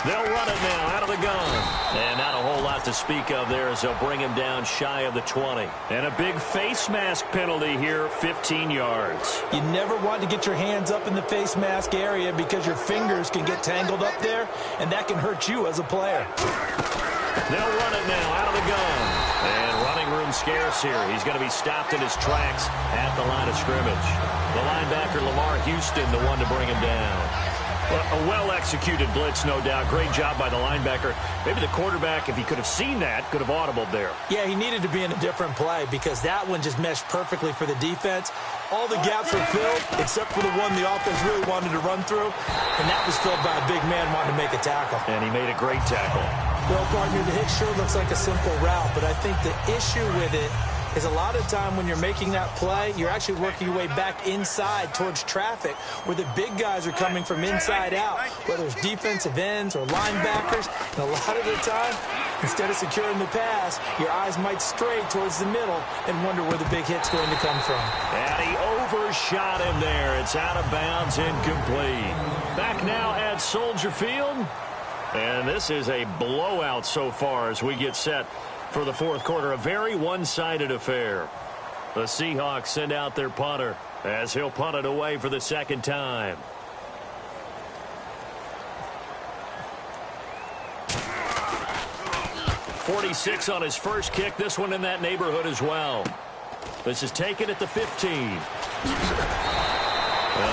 They'll run it now out of the gun. And not a whole lot to speak of there as they'll bring him down shy of the 20. And a big face mask penalty here, 15 yards. You never want to get your hands up in the face mask area because your fingers can get tangled up there, and that can hurt you as a player. They'll run it now out of the gun. And running room scarce here. He's going to be stopped in his tracks at the line of scrimmage. The linebacker, Lamar Houston, the one to bring him down. A well-executed blitz, no doubt. Great job by the linebacker. Maybe the quarterback, if he could have seen that, could have audibled there. Yeah, he needed to be in a different play because that one just meshed perfectly for the defense. All the gaps were filled except for the one the offense really wanted to run through, and that was filled by a big man wanting to make a tackle. And he made a great tackle. Well, partner, the hit sure looks like a simple route, but I think the issue with it is a lot of time when you're making that play, you're actually working your way back inside towards traffic where the big guys are coming from inside out, whether it's defensive ends or linebackers. And a lot of the time, instead of securing the pass, your eyes might stray towards the middle and wonder where the big hit's going to come from. And he overshot him there. It's out of bounds, incomplete. Back now at Soldier Field. And this is a blowout so far as we get set for the fourth quarter. A very one-sided affair. The Seahawks send out their punter as he'll punt it away for the second time. .46 on his first kick. This one in that neighborhood as well. This is taken at the 15.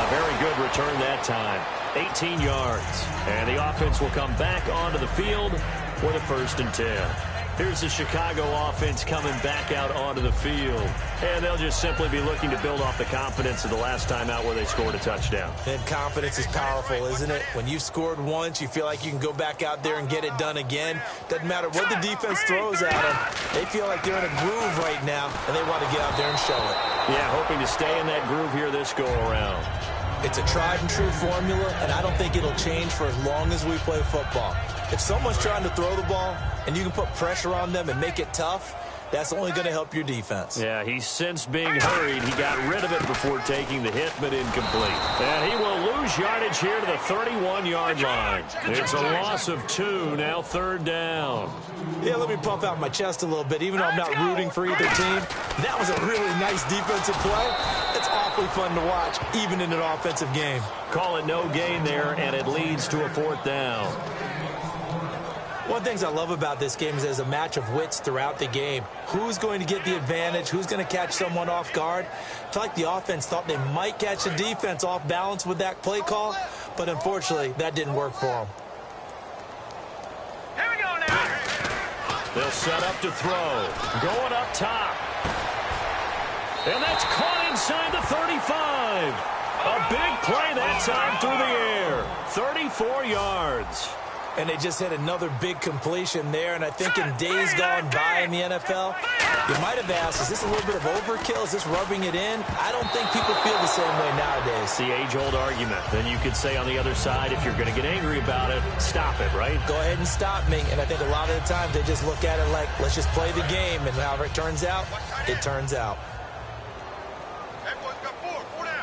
Very good return that time. 18 yards. And the offense will come back onto the field for the 1st and 10. Here's the Chicago offense coming back out onto the field. And they'll just simply be looking to build off the confidence of the last time out where they scored a touchdown. And confidence is powerful, isn't it? When you've scored once, you feel like you can go back out there and get it done again. Doesn't matter what the defense throws at them. They feel like they're in a groove right now, and they want to get out there and show it. Yeah, hoping to stay in that groove here this go-around. It's a tried-and-true formula, and I don't think it'll change for as long as we play football. If someone's trying to throw the ball and you can put pressure on them and make it tough, that's only going to help your defense. Yeah, he's since being hurried. He got rid of it before taking the hit, but incomplete. And he will lose yardage here to the 31-yard line. It's a loss of 2, now 3rd down. Yeah, let me puff out my chest a little bit, even though I'm not rooting for either team. That was a really nice defensive play. It's awfully fun to watch, even in an offensive game. Call it no gain there, and it leads to a 4th down. One of the things I love about this game is there's a match of wits throughout the game. Who's going to get the advantage? Who's going to catch someone off guard? I feel like the offense thought they might catch the defense off balance with that play call, but unfortunately, that didn't work for them. Here we go now. They'll set up to throw. Going up top. And that's caught inside the 35. A big play that time through the air. 34 yards. And they just hit another big completion there. And I think in days gone by in the NFL, you might have asked, is this a little bit of overkill? Is this rubbing it in? I don't think people feel the same way nowadays. The age-old argument. Then you could say on the other side, if you're going to get angry about it, stop it, right? Go ahead and stop me. And I think a lot of the times they just look at it like, let's just play the game. And however it turns out, it turns out.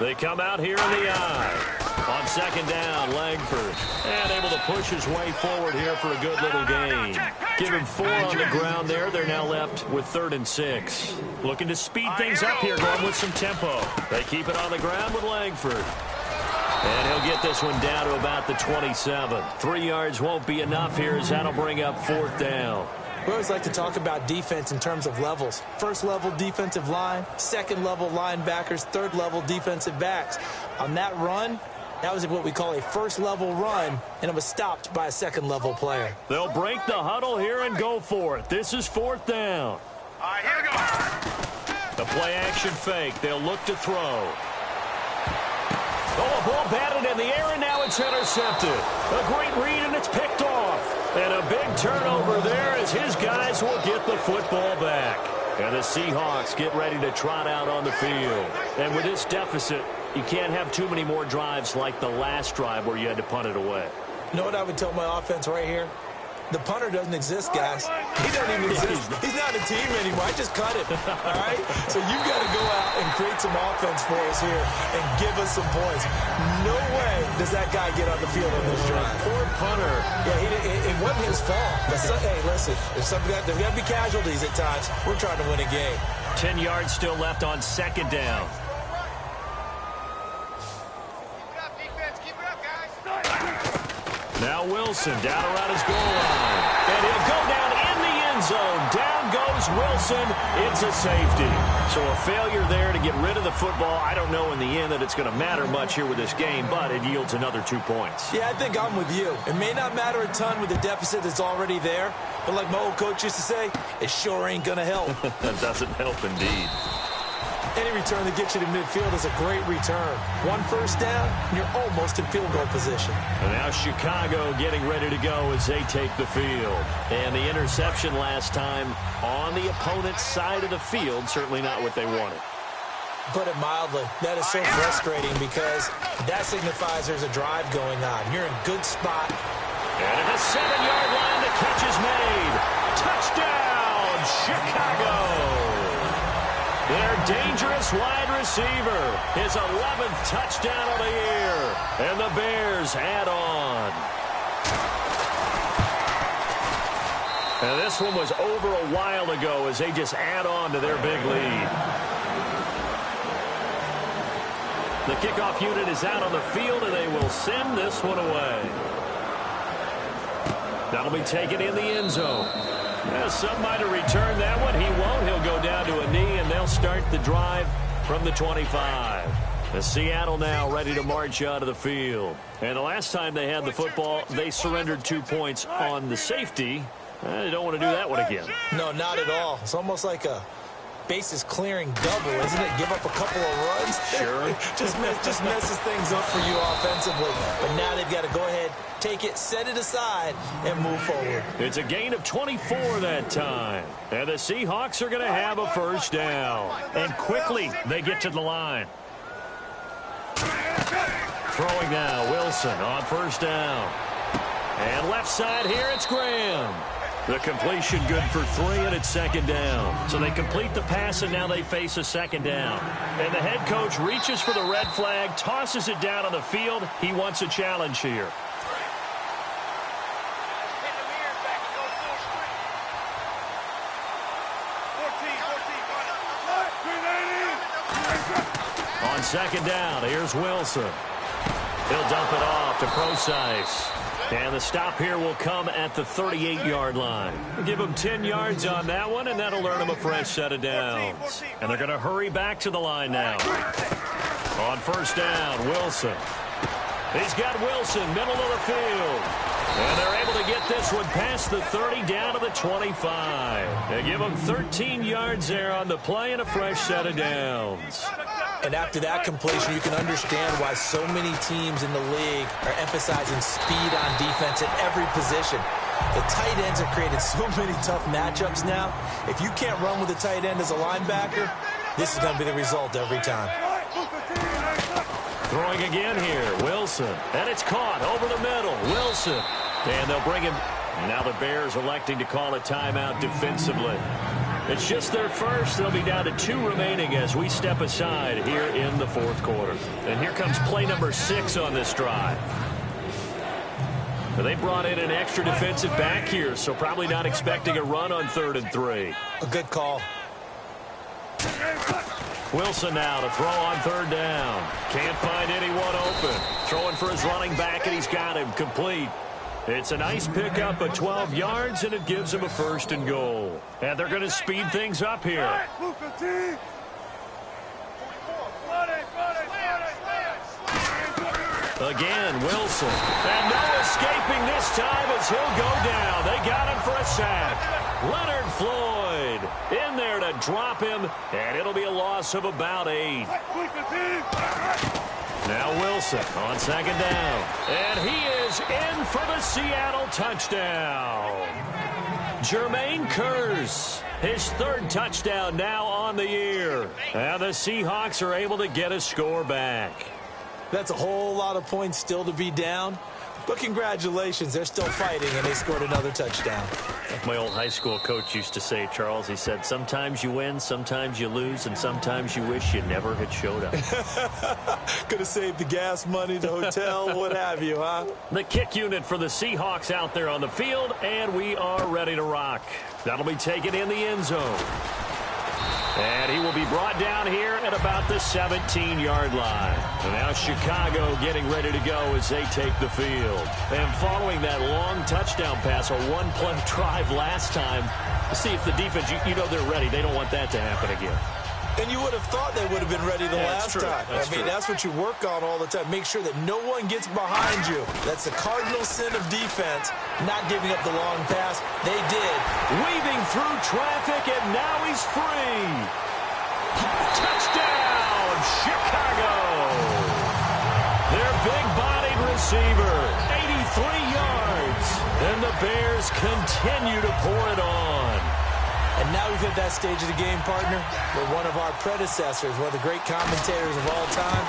They come out here in the eye. On 2nd down, Langford. And able to push his way forward here for a good little gain. Give him 4 on the ground there. They're now left with 3rd and 6. Looking to speed things up here, going with some tempo. They keep it on the ground with Langford. And he'll get this one down to about the 27. 3 yards won't be enough here as that'll bring up 4th down. We always like to talk about defense in terms of levels. 1st level defensive line, 2nd level linebackers, 3rd level defensive backs. On that run, that was what we call a 1st level run, and it was stopped by a 2nd level player. They'll break the huddle here and go for it. This is 4th down. All right, here we go. The play action fake. They'll look to throw. Oh, a ball batted in the air, and now it's intercepted. A great read, and it's picked off. And a big turnover there as his guys will get the football back. And the Seahawks get ready to trot out on the field. And with this deficit, you can't have too many more drives like the last drive where you had to punt it away. You know what I would tell my offense right here? The punter doesn't exist, guys. He doesn't even exist. He's not a team anymore. I just cut it, all right? So you've got to go out and create some offense for us here and give us some points. No way does that guy get on the field on this drive. Poor punter. Yeah, it wasn't his fault. But hey, listen, there's got to be casualties at times. We're trying to win a game. 10 yards still left on second down. Now Wilson down around his goal line. And he'll go down in the end zone. Down goes Wilson. It's a safety. So a failure there to get rid of the football. I don't know in the end that it's going to matter much here with this game, but it yields another 2 points. Yeah, I think I'm with you. It may not matter a ton with the deficit that's already there, but like my old coach used to say, it sure ain't going to help. That doesn't help indeed. Any return that gets you to midfield is a great return. 1 first down, and you're almost in field goal position. And now Chicago getting ready to go as they take the field. And the interception last time on the opponent's side of the field, certainly not what they wanted. Put it mildly, that is so frustrating because that signifies there's a drive going on. You're in good spot. And at the 7-yard line, the catch is made. Touchdown, Chicago! Their dangerous wide receiver, his 11th touchdown of the year. And the Bears add on. And this one was over a while ago as they just add on to their big lead. The kickoff unit is out on the field, and they will send this one away. That'll be taken in the end zone. Yeah, some might have returned that one. He won't. He'll go down to a knee, and they'll start the drive from the 25. The Seattle now ready to march out of the field. And the last time they had the football, they surrendered 2 points on the safety. They don't want to do that one again. No, not at all. It's almost like a bases clearing double, isn't it? Give up a couple of runs. Sure. just messes things up for you offensively. But now they've got to go ahead, take it, set it aside, and move forward. It's a gain of 24 that time. And the Seahawks are going to have a first down. And quickly, they get to the line. Throwing now, Wilson on first down. And left side here, it's Graham. The completion good for 3, and it's second down. So they complete the pass, and now they face a second down. And the head coach reaches for the red flag, tosses it down on the field. He wants a challenge here. On second down, here's Wilson. He'll dump it off to Procise. And the stop here will come at the 38-yard line. Give them 10 yards on that one, and that'll earn them a fresh set of downs. And they're going to hurry back to the line now. On first down, Wilson. He's got Wilson, middle of the field. And they're able to get this one past the 30 down to the 25. They give them 13 yards there on the play and a fresh set of downs. And after that completion, you can understand why so many teams in the league are emphasizing speed on defense at every position. The tight ends have created so many tough matchups now. If you can't run with a tight end as a linebacker, this is going to be the result every time. Throwing again here, Wilson. And it's caught over the middle. Wilson. And they'll bring him. Now the Bears electing to call a timeout defensively. It's just their first. They'll be down to 2 remaining as we step aside here in the fourth quarter. And here comes play number 6 on this drive. They brought in an extra defensive back here, so probably not expecting a run on 3rd and 3. A good call. Wilson now to throw on 3rd down. Can't find anyone open. Throwing for his running back, and he's got him complete. It's a nice pickup of 12 yards, and it gives him a 1st and goal. And they're going to speed things up here. Again, Wilson. And no escaping this time as he'll go down. They got him for a sack. Leonard Floyd in there to drop him, and it'll be a loss of about 8. Now Wilson on second down. And he is in for the Seattle touchdown. Jermaine Kearse, his third touchdown now on the year. And the Seahawks are able to get a score back. That's a whole lot of points still to be down. But congratulations, they're still fighting, and they scored another touchdown. Like my old high school coach used to say, Charles, he said, sometimes you win, sometimes you lose, and sometimes you wish you never had showed up. Could have saved the gas money, the hotel, what have you, huh? The kick unit for the Seahawks out there on the field, and we are ready to rock. That'll be taken in the end zone. And he will be brought down here at about the 17-yard line. And now Chicago getting ready to go as they take the field. And following that long touchdown pass, a one-play drive last time, to see if the defense, you know they're ready. They don't want that to happen again. And you would have thought they would have been ready the last time. That's what you work on all the time. Make sure that no one gets behind you. That's the cardinal sin of defense, not giving up the long pass. They did. Weaving through traffic, and now he's free. Touchdown, Chicago. Their big-bodied receiver, 83 yards. And the Bears continue to pour it on. And now we've hit that stage of the game, partner, where one of our predecessors, one of the great commentators of all time,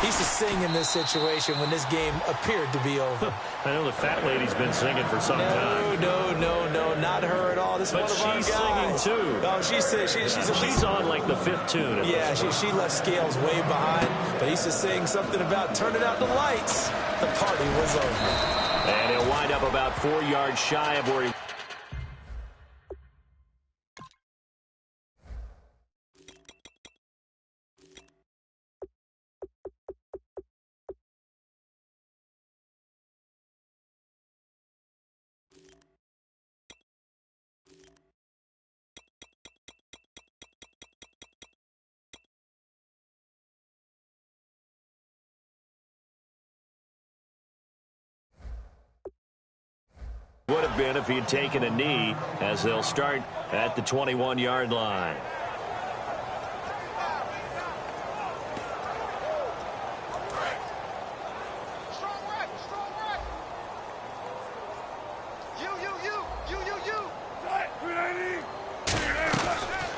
he used to sing in this situation when this game appeared to be over. I know the fat lady's been singing for some time. No, not her at all. This is one of our guys. But she's singing too. No, she's on like the fifth tune. Yeah, she left Scales way behind, but he used to sing something about turning out the lights. The party was over. And he'll wind up about 4 yards shy of where he... would have been if he had taken a knee, as they'll start at the 21-yard line.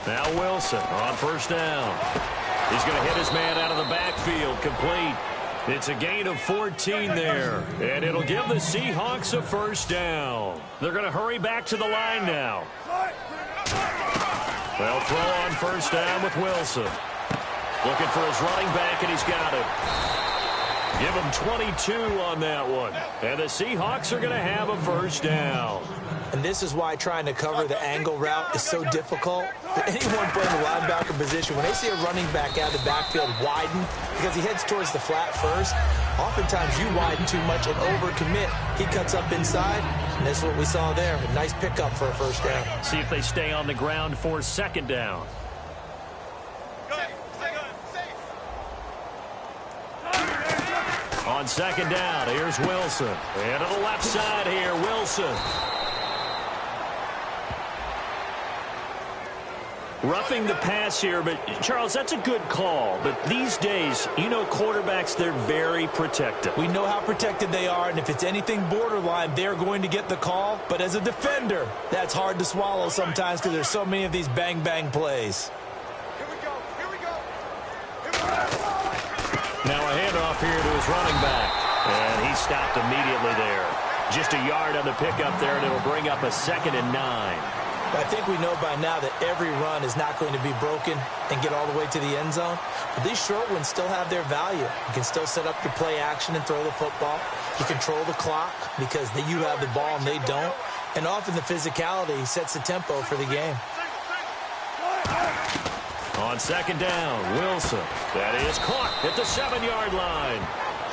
Now Wilson on first down. He's going to hit his man out of the backfield, complete. It's a gain of 14 there, and it'll give the Seahawks a first down. They're going to hurry back to the line now. They'll throw on first down with Wilson. Looking for his running back, and he's got it. Give him 22 on that one. And the Seahawks are going to have a first down. And this is why trying to cover the angle route is so difficult. Anyone playing the linebacker position, when they see a running back out of the backfield widen, because he heads towards the flat first, oftentimes you widen too much and overcommit. He cuts up inside, and this is what we saw there. A nice pickup for a first down. See if they stay on the ground for second down. On second down, here's Wilson. And to the left side here, Wilson. Roughing the pass here, but Charles, that's a good call. But these days, you know quarterbacks, they're very protective. We know how protected they are, and if it's anything borderline, they're going to get the call. But as a defender, that's hard to swallow sometimes because there's so many of these bang-bang plays. Now a handoff here to his running back. And he stopped immediately there. Just a yard on the pickup there, and it'll bring up a 2nd and 9. I think we know by now that every run is not going to be broken and get all the way to the end zone. But these short ones still have their value. You can still set up your play action and throw the football. You control the clock because you have the ball and they don't. And often the physicality sets the tempo for the game. On second down, Wilson. That is caught at the 7-yard line.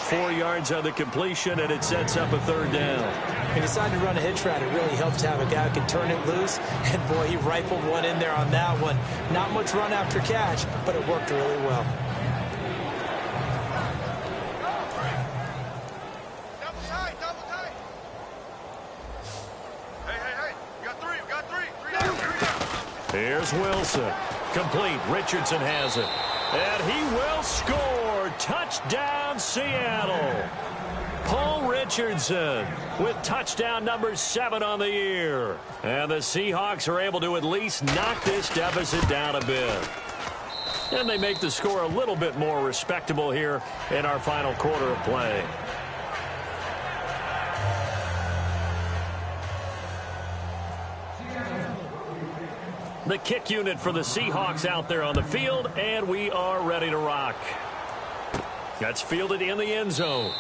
4 yards on the completion, and it sets up a 3rd down. He decided to run a hitch route. It really helps to have a guy who can turn it loose. And, boy, he rifled one in there on that one. Not much run after catch, but it worked really well. Double tight. Hey. We got three. Three down. Here's Wilson. Complete. Richardson has it. And he will score. Touchdown, Seattle. Paul Richardson with touchdown number 7 on the year. And the Seahawks are able to at least knock this deficit down a bit. And they make the score a little bit more respectable here in our final quarter of play. The kick unit for the Seahawks out there on the field, and we are ready to rock. That's fielded in the end zone.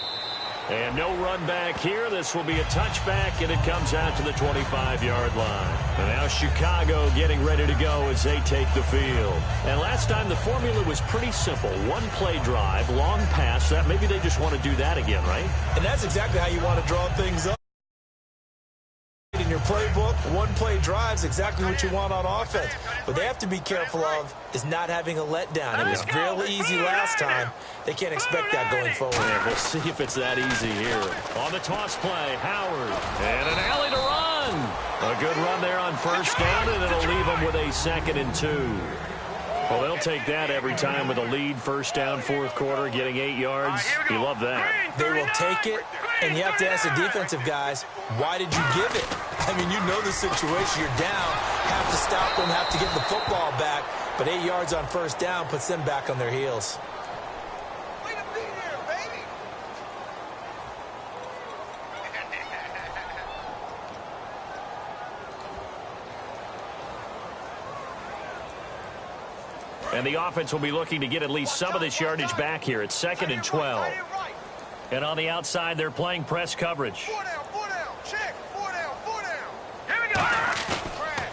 And no run back here. This will be a touchback, and it comes out to the 25-yard line. And now Chicago getting ready to go as they take the field. And last time the formula was pretty simple. One play drive, long pass. That maybe they just want to do that again, right? And that's exactly how you want to draw things up. In your playbook, one play drives exactly what you want on offense. What they have to be careful of is not having a letdown. It was real easy last time. They can't expect that going forward. Yeah, we'll see if it's that easy here. On the toss play, Howard. And an alley to run. A good run there on first down, and it'll leave them with a 2nd and 2. Well, they'll take that every time with a lead. First down, fourth quarter, getting 8 yards. You love that. They will take it, and you have to ask the defensive guys, why did you give it? I mean, you know the situation. You're down, have to stop them, have to get the football back. But 8 yards on first down puts them back on their heels. Way to be there, baby. And the offense will be looking to get at least some of this yardage back here. It's 2nd and 12. And on the outside, they're playing press coverage. 4 down, check. 4 down. Here we go.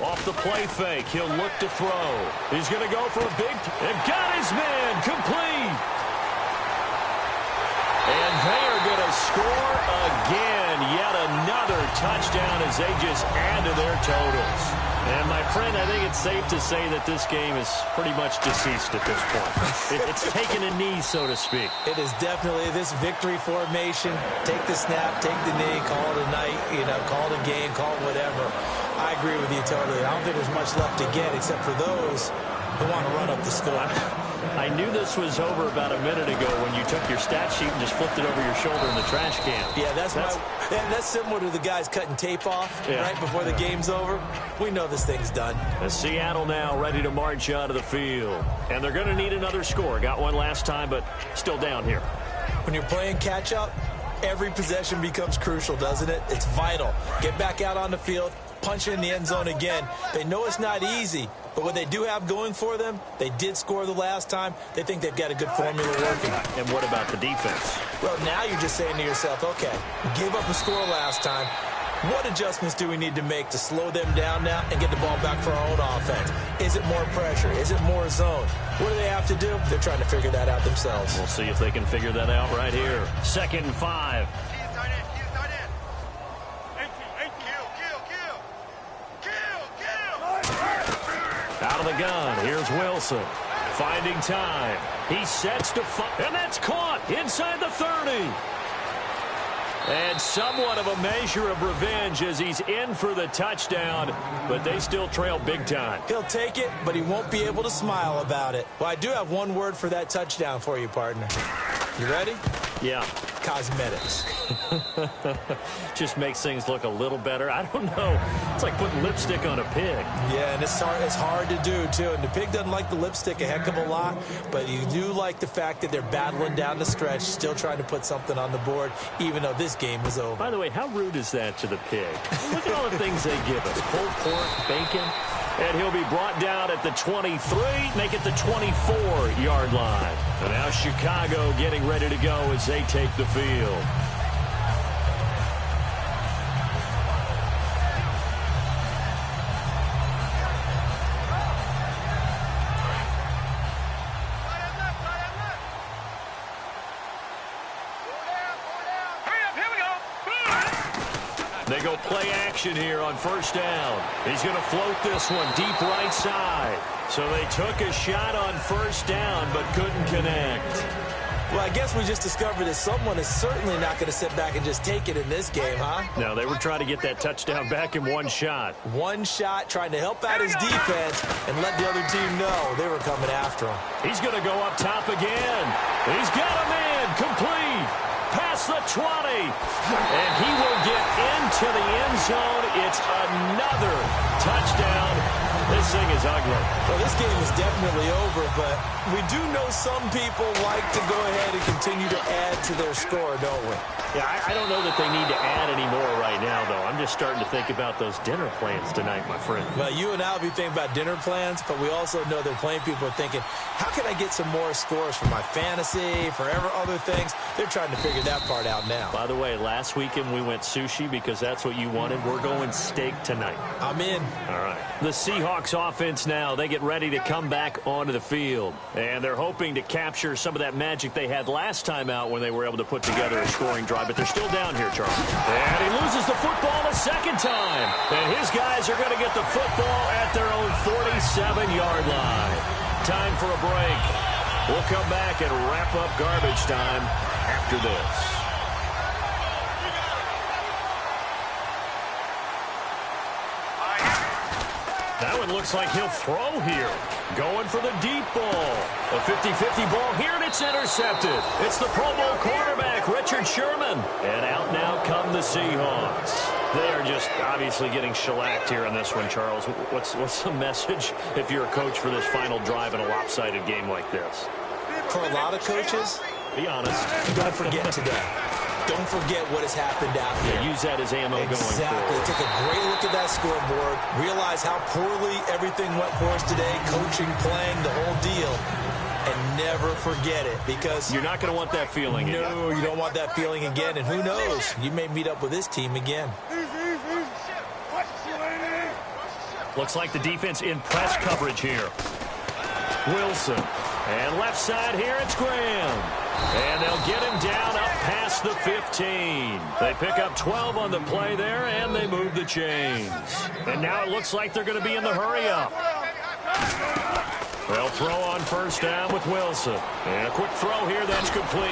Off the play fake, he'll look to throw. He's going to go for a big... And got his man complete. And they are going to score again. Yet another touchdown as they just add to their totals. And, my friend, I think it's safe to say that this game is pretty much deceased at this point. It's taken a knee, so to speak. It is definitely this victory formation. Take the snap, take the knee, call it a night, call it a game, call it whatever. I agree with you totally. I don't think there's much left to get except for those who want to run up the score. I knew this was over about a minute ago when you took your stat sheet and just flipped it over your shoulder in the trash can. Yeah, that's similar to the guys cutting tape off right before the game's over. We know this thing's done. And Seattle now ready to march onto the field. And they're going to need another score. Got one last time, but still down here. When you're playing catch-up, every possession becomes crucial, doesn't it? It's vital. Get back out on the field, punch it in the end zone again. They know it's not easy, but what they do have going for them, they did score the last time. They think they've got a good formula working. And what about the defense? Well, now you're just saying to yourself, okay, gave up a score last time. What adjustments do we need to make to slow them down now and get the ball back for our own offense? Is it more pressure? Is it more zone? What do they have to do? They're trying to figure that out themselves. We'll see if they can figure that out right here. 2nd and 5. Out of the gun, here's Wilson. Finding time. He sets to fire, and that's caught inside the 30. And somewhat of a measure of revenge as he's in for the touchdown, but they still trail big time. He'll take it, but he won't be able to smile about it. Well, I do have one word for that touchdown for you, partner. You ready? Yeah. Cosmetics. Just makes things look a little better. I don't know. It's like putting lipstick on a pig. Yeah, and it's hard to do, too. And the pig doesn't like the lipstick a heck of a lot, but you do like the fact that they're battling down the stretch, still trying to put something on the board, even though this game is over. By the way, how rude is that to the pig? Look at all the things they give us. Pulled pork, bacon. And he'll be brought down at the 23, make it the 24-yard line. And now Chicago getting ready to go as they take the field. They go play action here on first down. He's going to float this one deep right side. So they took a shot on first down but couldn't connect. Well, I guess we just discovered that someone is certainly not going to sit back and just take it in this game, huh? No, they were trying to get that touchdown back in one shot. One shot, trying to help out his defense and let the other team know they were coming after him. He's going to go up top again. He's got a man complete. Past the 20. And he will get into the end zone. It's another touchdown. This thing is ugly. Well, this game is definitely over, but we do know some people like to go ahead and continue to add to their score, don't we? Yeah, I don't know that they need to add any more right now, though. I'm just starting to think about those dinner plans tonight, my friend. Well, you and I will be thinking about dinner plans, but we also know that plenty of people are thinking, how can I get some more scores for my fantasy, for other things? They're trying to figure that part out now. By the way, last weekend we went sushi because that's what you wanted. We're going steak tonight. I'm in. All right. The Seahawks offense now, they get ready to come back onto the field. And they're hoping to capture some of that magic they had last time out when they were able to put together a scoring drive. But they're still down here, Charles. And he loses the football a second time. And his guys are going to get the football at their own 47-yard line. Time for a break. We'll come back and wrap up garbage time after this. That one looks like he'll throw here. Going for the deep ball. A 50-50 ball here, and it's intercepted. It's the Pro Bowl quarterback, Richard Sherman. And out now come the Seahawks. They are just obviously getting shellacked here in this one, Charles. What's the message if you're a coach for this final drive in a lopsided game like this? For a lot of coaches, be honest. Don't forget today. Don't forget what has happened out here. Use that as ammo going forward. Exactly. Take a great look at that scoreboard. Realize how poorly everything went for us today. Coaching, playing, the whole deal. And never forget it, because you're not going to want that feeling again. No, you don't want that feeling again. And who knows? You may meet up with this team again. Looks like the defense in press coverage here. Wilson. And left side here, it's Graham. And they'll get him down up past the 15. They pick up 12 on the play there, and they move the chains. And now it looks like they're going to be in the hurry-up. They'll throw on first down with Wilson. And a quick throw here, that's complete.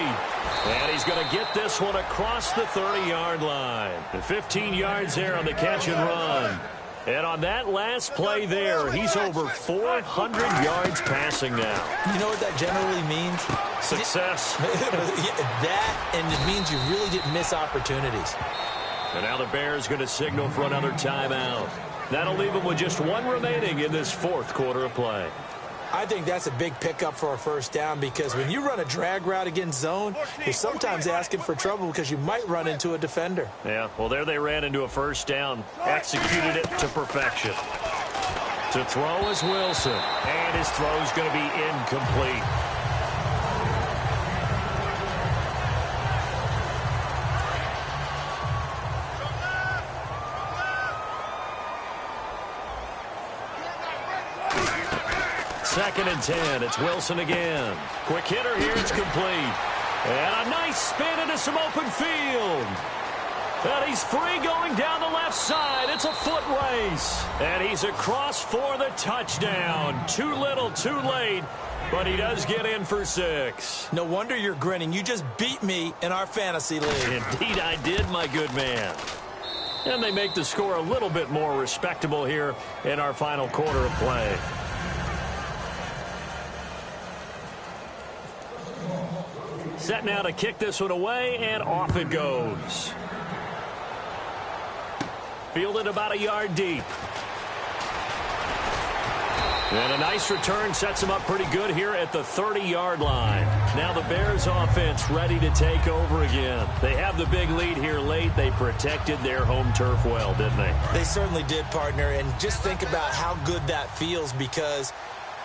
And he's going to get this one across the 30-yard line. And 15 yards there on the catch and run. And on that last play there, he's over 400 yards passing now. You know what that generally means? Success. That, and it means you really didn't miss opportunities. And now the Bears going to signal for another timeout. That'll leave them with just one remaining in this fourth quarter of play. I think that's a big pickup for a first down, because when you run a drag route against zone, you're sometimes asking for trouble because you might run into a defender. Yeah, well, there they ran into a first down, executed it to perfection. To throw is Wilson, and his throw's going to be incomplete. Second and 10. It's Wilson again. Quick hitter here. It's complete. And a nice spin into some open field. And he's free going down the left side. It's a foot race. And he's across for the touchdown. Too little, too late. But he does get in for 6. No wonder you're grinning. You just beat me in our fantasy league. Indeed I did, my good man. And they make the score a little bit more respectable here in our final quarter of play. Set now to kick this one away, and off it goes. Fielded about a yard deep. And a nice return sets him up pretty good here at the 30-yard line. Now the Bears offense ready to take over again. They have the big lead here late. They protected their home turf well, didn't they? They certainly did, partner. And just think about how good that feels, because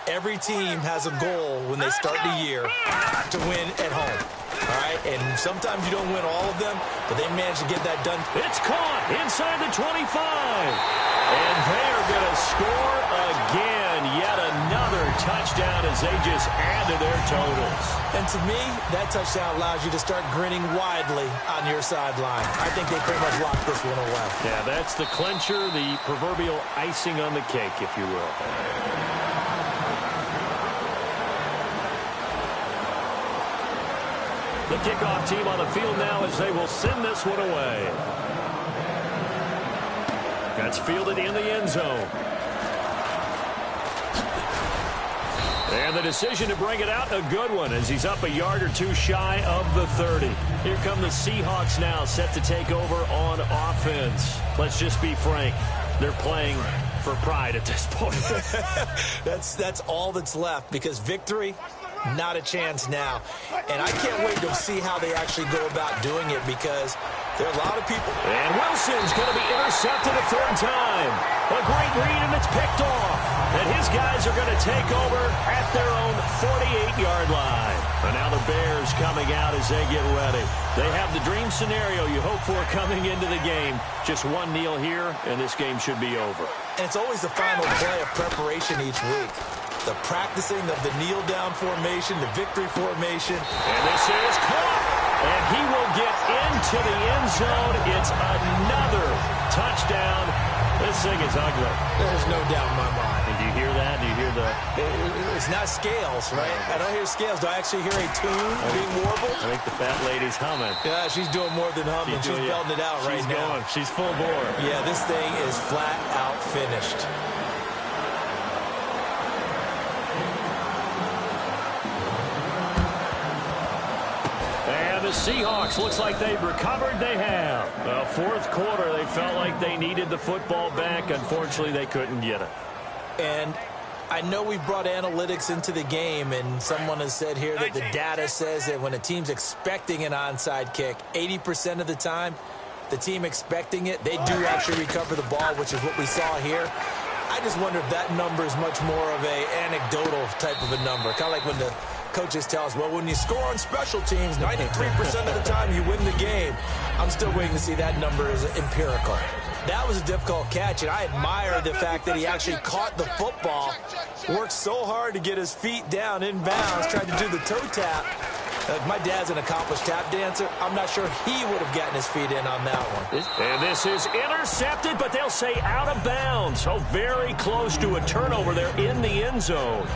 every team has a goal when they start the year to win at home. All right, and sometimes you don't win all of them, but they managed to get that done. It's caught inside the 25. And they're going to score again. Yet another touchdown as they just add to their totals. And to me, that touchdown allows you to start grinning widely on your sideline. I think they pretty much locked this one away. Yeah, that's the clincher, the proverbial icing on the cake, if you will. The kickoff team on the field now as they will send this one away. That's fielded in the end zone. And the decision to bring it out, a good one, as he's up a yard or two shy of the 30. Here come the Seahawks now, set to take over on offense. Let's just be frank. They're playing for pride at this point. That's all that's left, because victory, not a chance now. And I can't wait to see how they actually go about doing it, because there are a lot of people. And Wilson's going to be intercepted a third time. A great read, and it's picked off. And his guys are going to take over at their own 48-yard line. And now the Bears coming out as they get ready. They have the dream scenario you hope for coming into the game. Just one kneel here, and this game should be over. And it's always the final play of preparation each week. The practicing of the kneel-down formation, the victory formation. And this is caught. And he will get into the end zone. It's another touchdown. This thing is ugly. There's no doubt in my mind. And do you hear that? Do you hear the... It's not scales, right? I don't hear scales. Do I actually hear a tune being warbled? I think the fat lady's humming. Yeah, she's doing more than humming. She's belting it out right now. She's full bore. Yeah, this thing is flat out finished. And the Seahawks, looks like they've recovered. They have. Fourth quarter, they felt like they needed the football back. Unfortunately, they couldn't get it. And I know we've brought analytics into the game, and someone has said here that the data says that when a team's expecting an onside kick, 80% of the time, the team expecting it, they do actually recover the ball, which is what we saw here. I just wonder if that number is much more of a anecdotal type of a number. Kind of like when the coaches tell us, well, when you score on special teams, 93% of the time you win the game. I'm still waiting to see that number as empirical. That was a difficult catch, and I admire the fact that he actually caught the football, worked so hard to get his feet down inbounds, tried to do the toe tap. My dad's an accomplished tap dancer. I'm not sure he would have gotten his feet in on that one. And this is intercepted, but they'll say out of bounds. So very close to a turnover there in the end zone.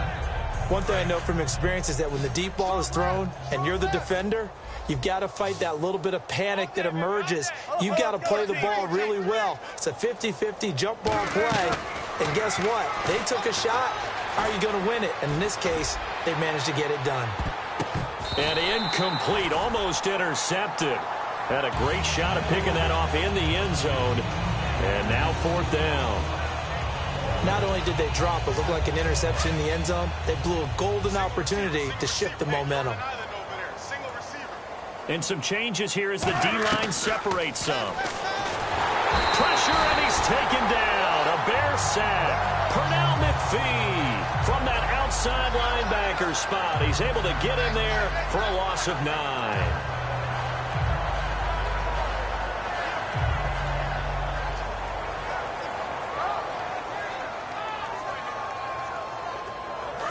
One thing I know from experience is that when the deep ball is thrown and you're the defender, you've got to fight that little bit of panic that emerges. You've got to play the ball really well. It's a 50-50 jump ball play. And guess what? They took a shot. Are you going to win it? And in this case, they managed to get it done. And incomplete, almost intercepted. Had a great shot at picking that off in the end zone. And now fourth down. Not only did they drop what looked like an interception in the end zone, they blew a golden opportunity to shift the momentum. And some changes here as the D-line separates some. Pressure, and he's taken down. A Bear sack. Pernell McPhee from that outside linebacker spot. He's able to get in there for a loss of 9.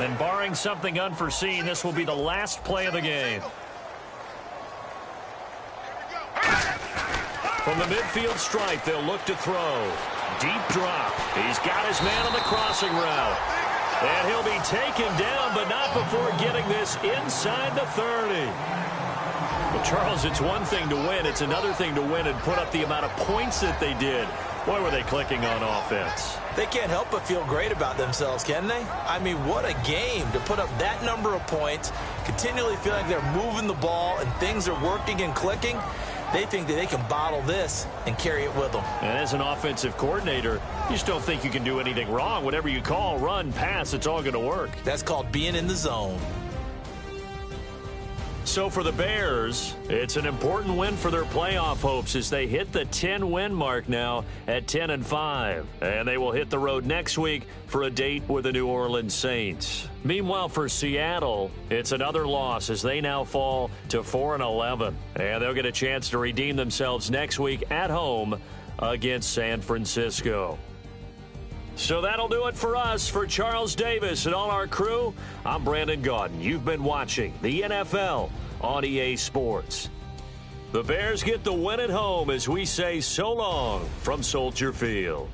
And barring something unforeseen, this will be the last play of the game. From the midfield stripe, they'll look to throw. Deep drop. He's got his man on the crossing route. And he'll be taken down, but not before getting this inside the 30. Well, Charles, it's one thing to win. It's another thing to win and put up the amount of points that they did. Boy, were they clicking on offense. They can't help but feel great about themselves, can they? I mean, what a game to put up that number of points, continually feeling they're moving the ball and things are working and clicking. They think that they can bottle this and carry it with them. And as an offensive coordinator, you just don't think you can do anything wrong. Whatever you call, run, pass, it's all going to work. That's called being in the zone. So for the Bears, it's an important win for their playoff hopes as they hit the 10-win mark now at 10-5. And they will hit the road next week for a date with the New Orleans Saints. Meanwhile, for Seattle, it's another loss as they now fall to 4-11. And they'll get a chance to redeem themselves next week at home against San Francisco. So that'll do it for us. For Charles Davis and all our crew, I'm Brandon Gaudin. You've been watching the NFL on EA Sports. The Bears get the win at home as we say so long from Soldier Field.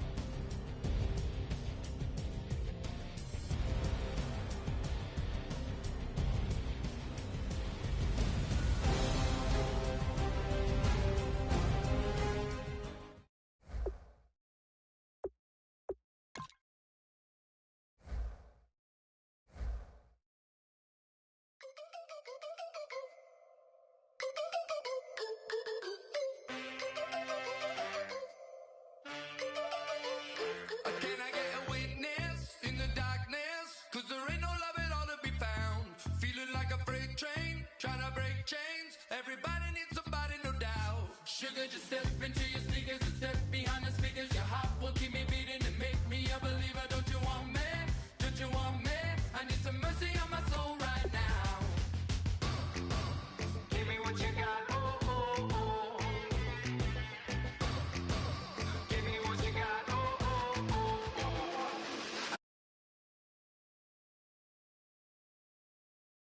change. Everybody needs somebody, no doubt. Sugar, just step into your sneakers and step behind the speakers. Your heart will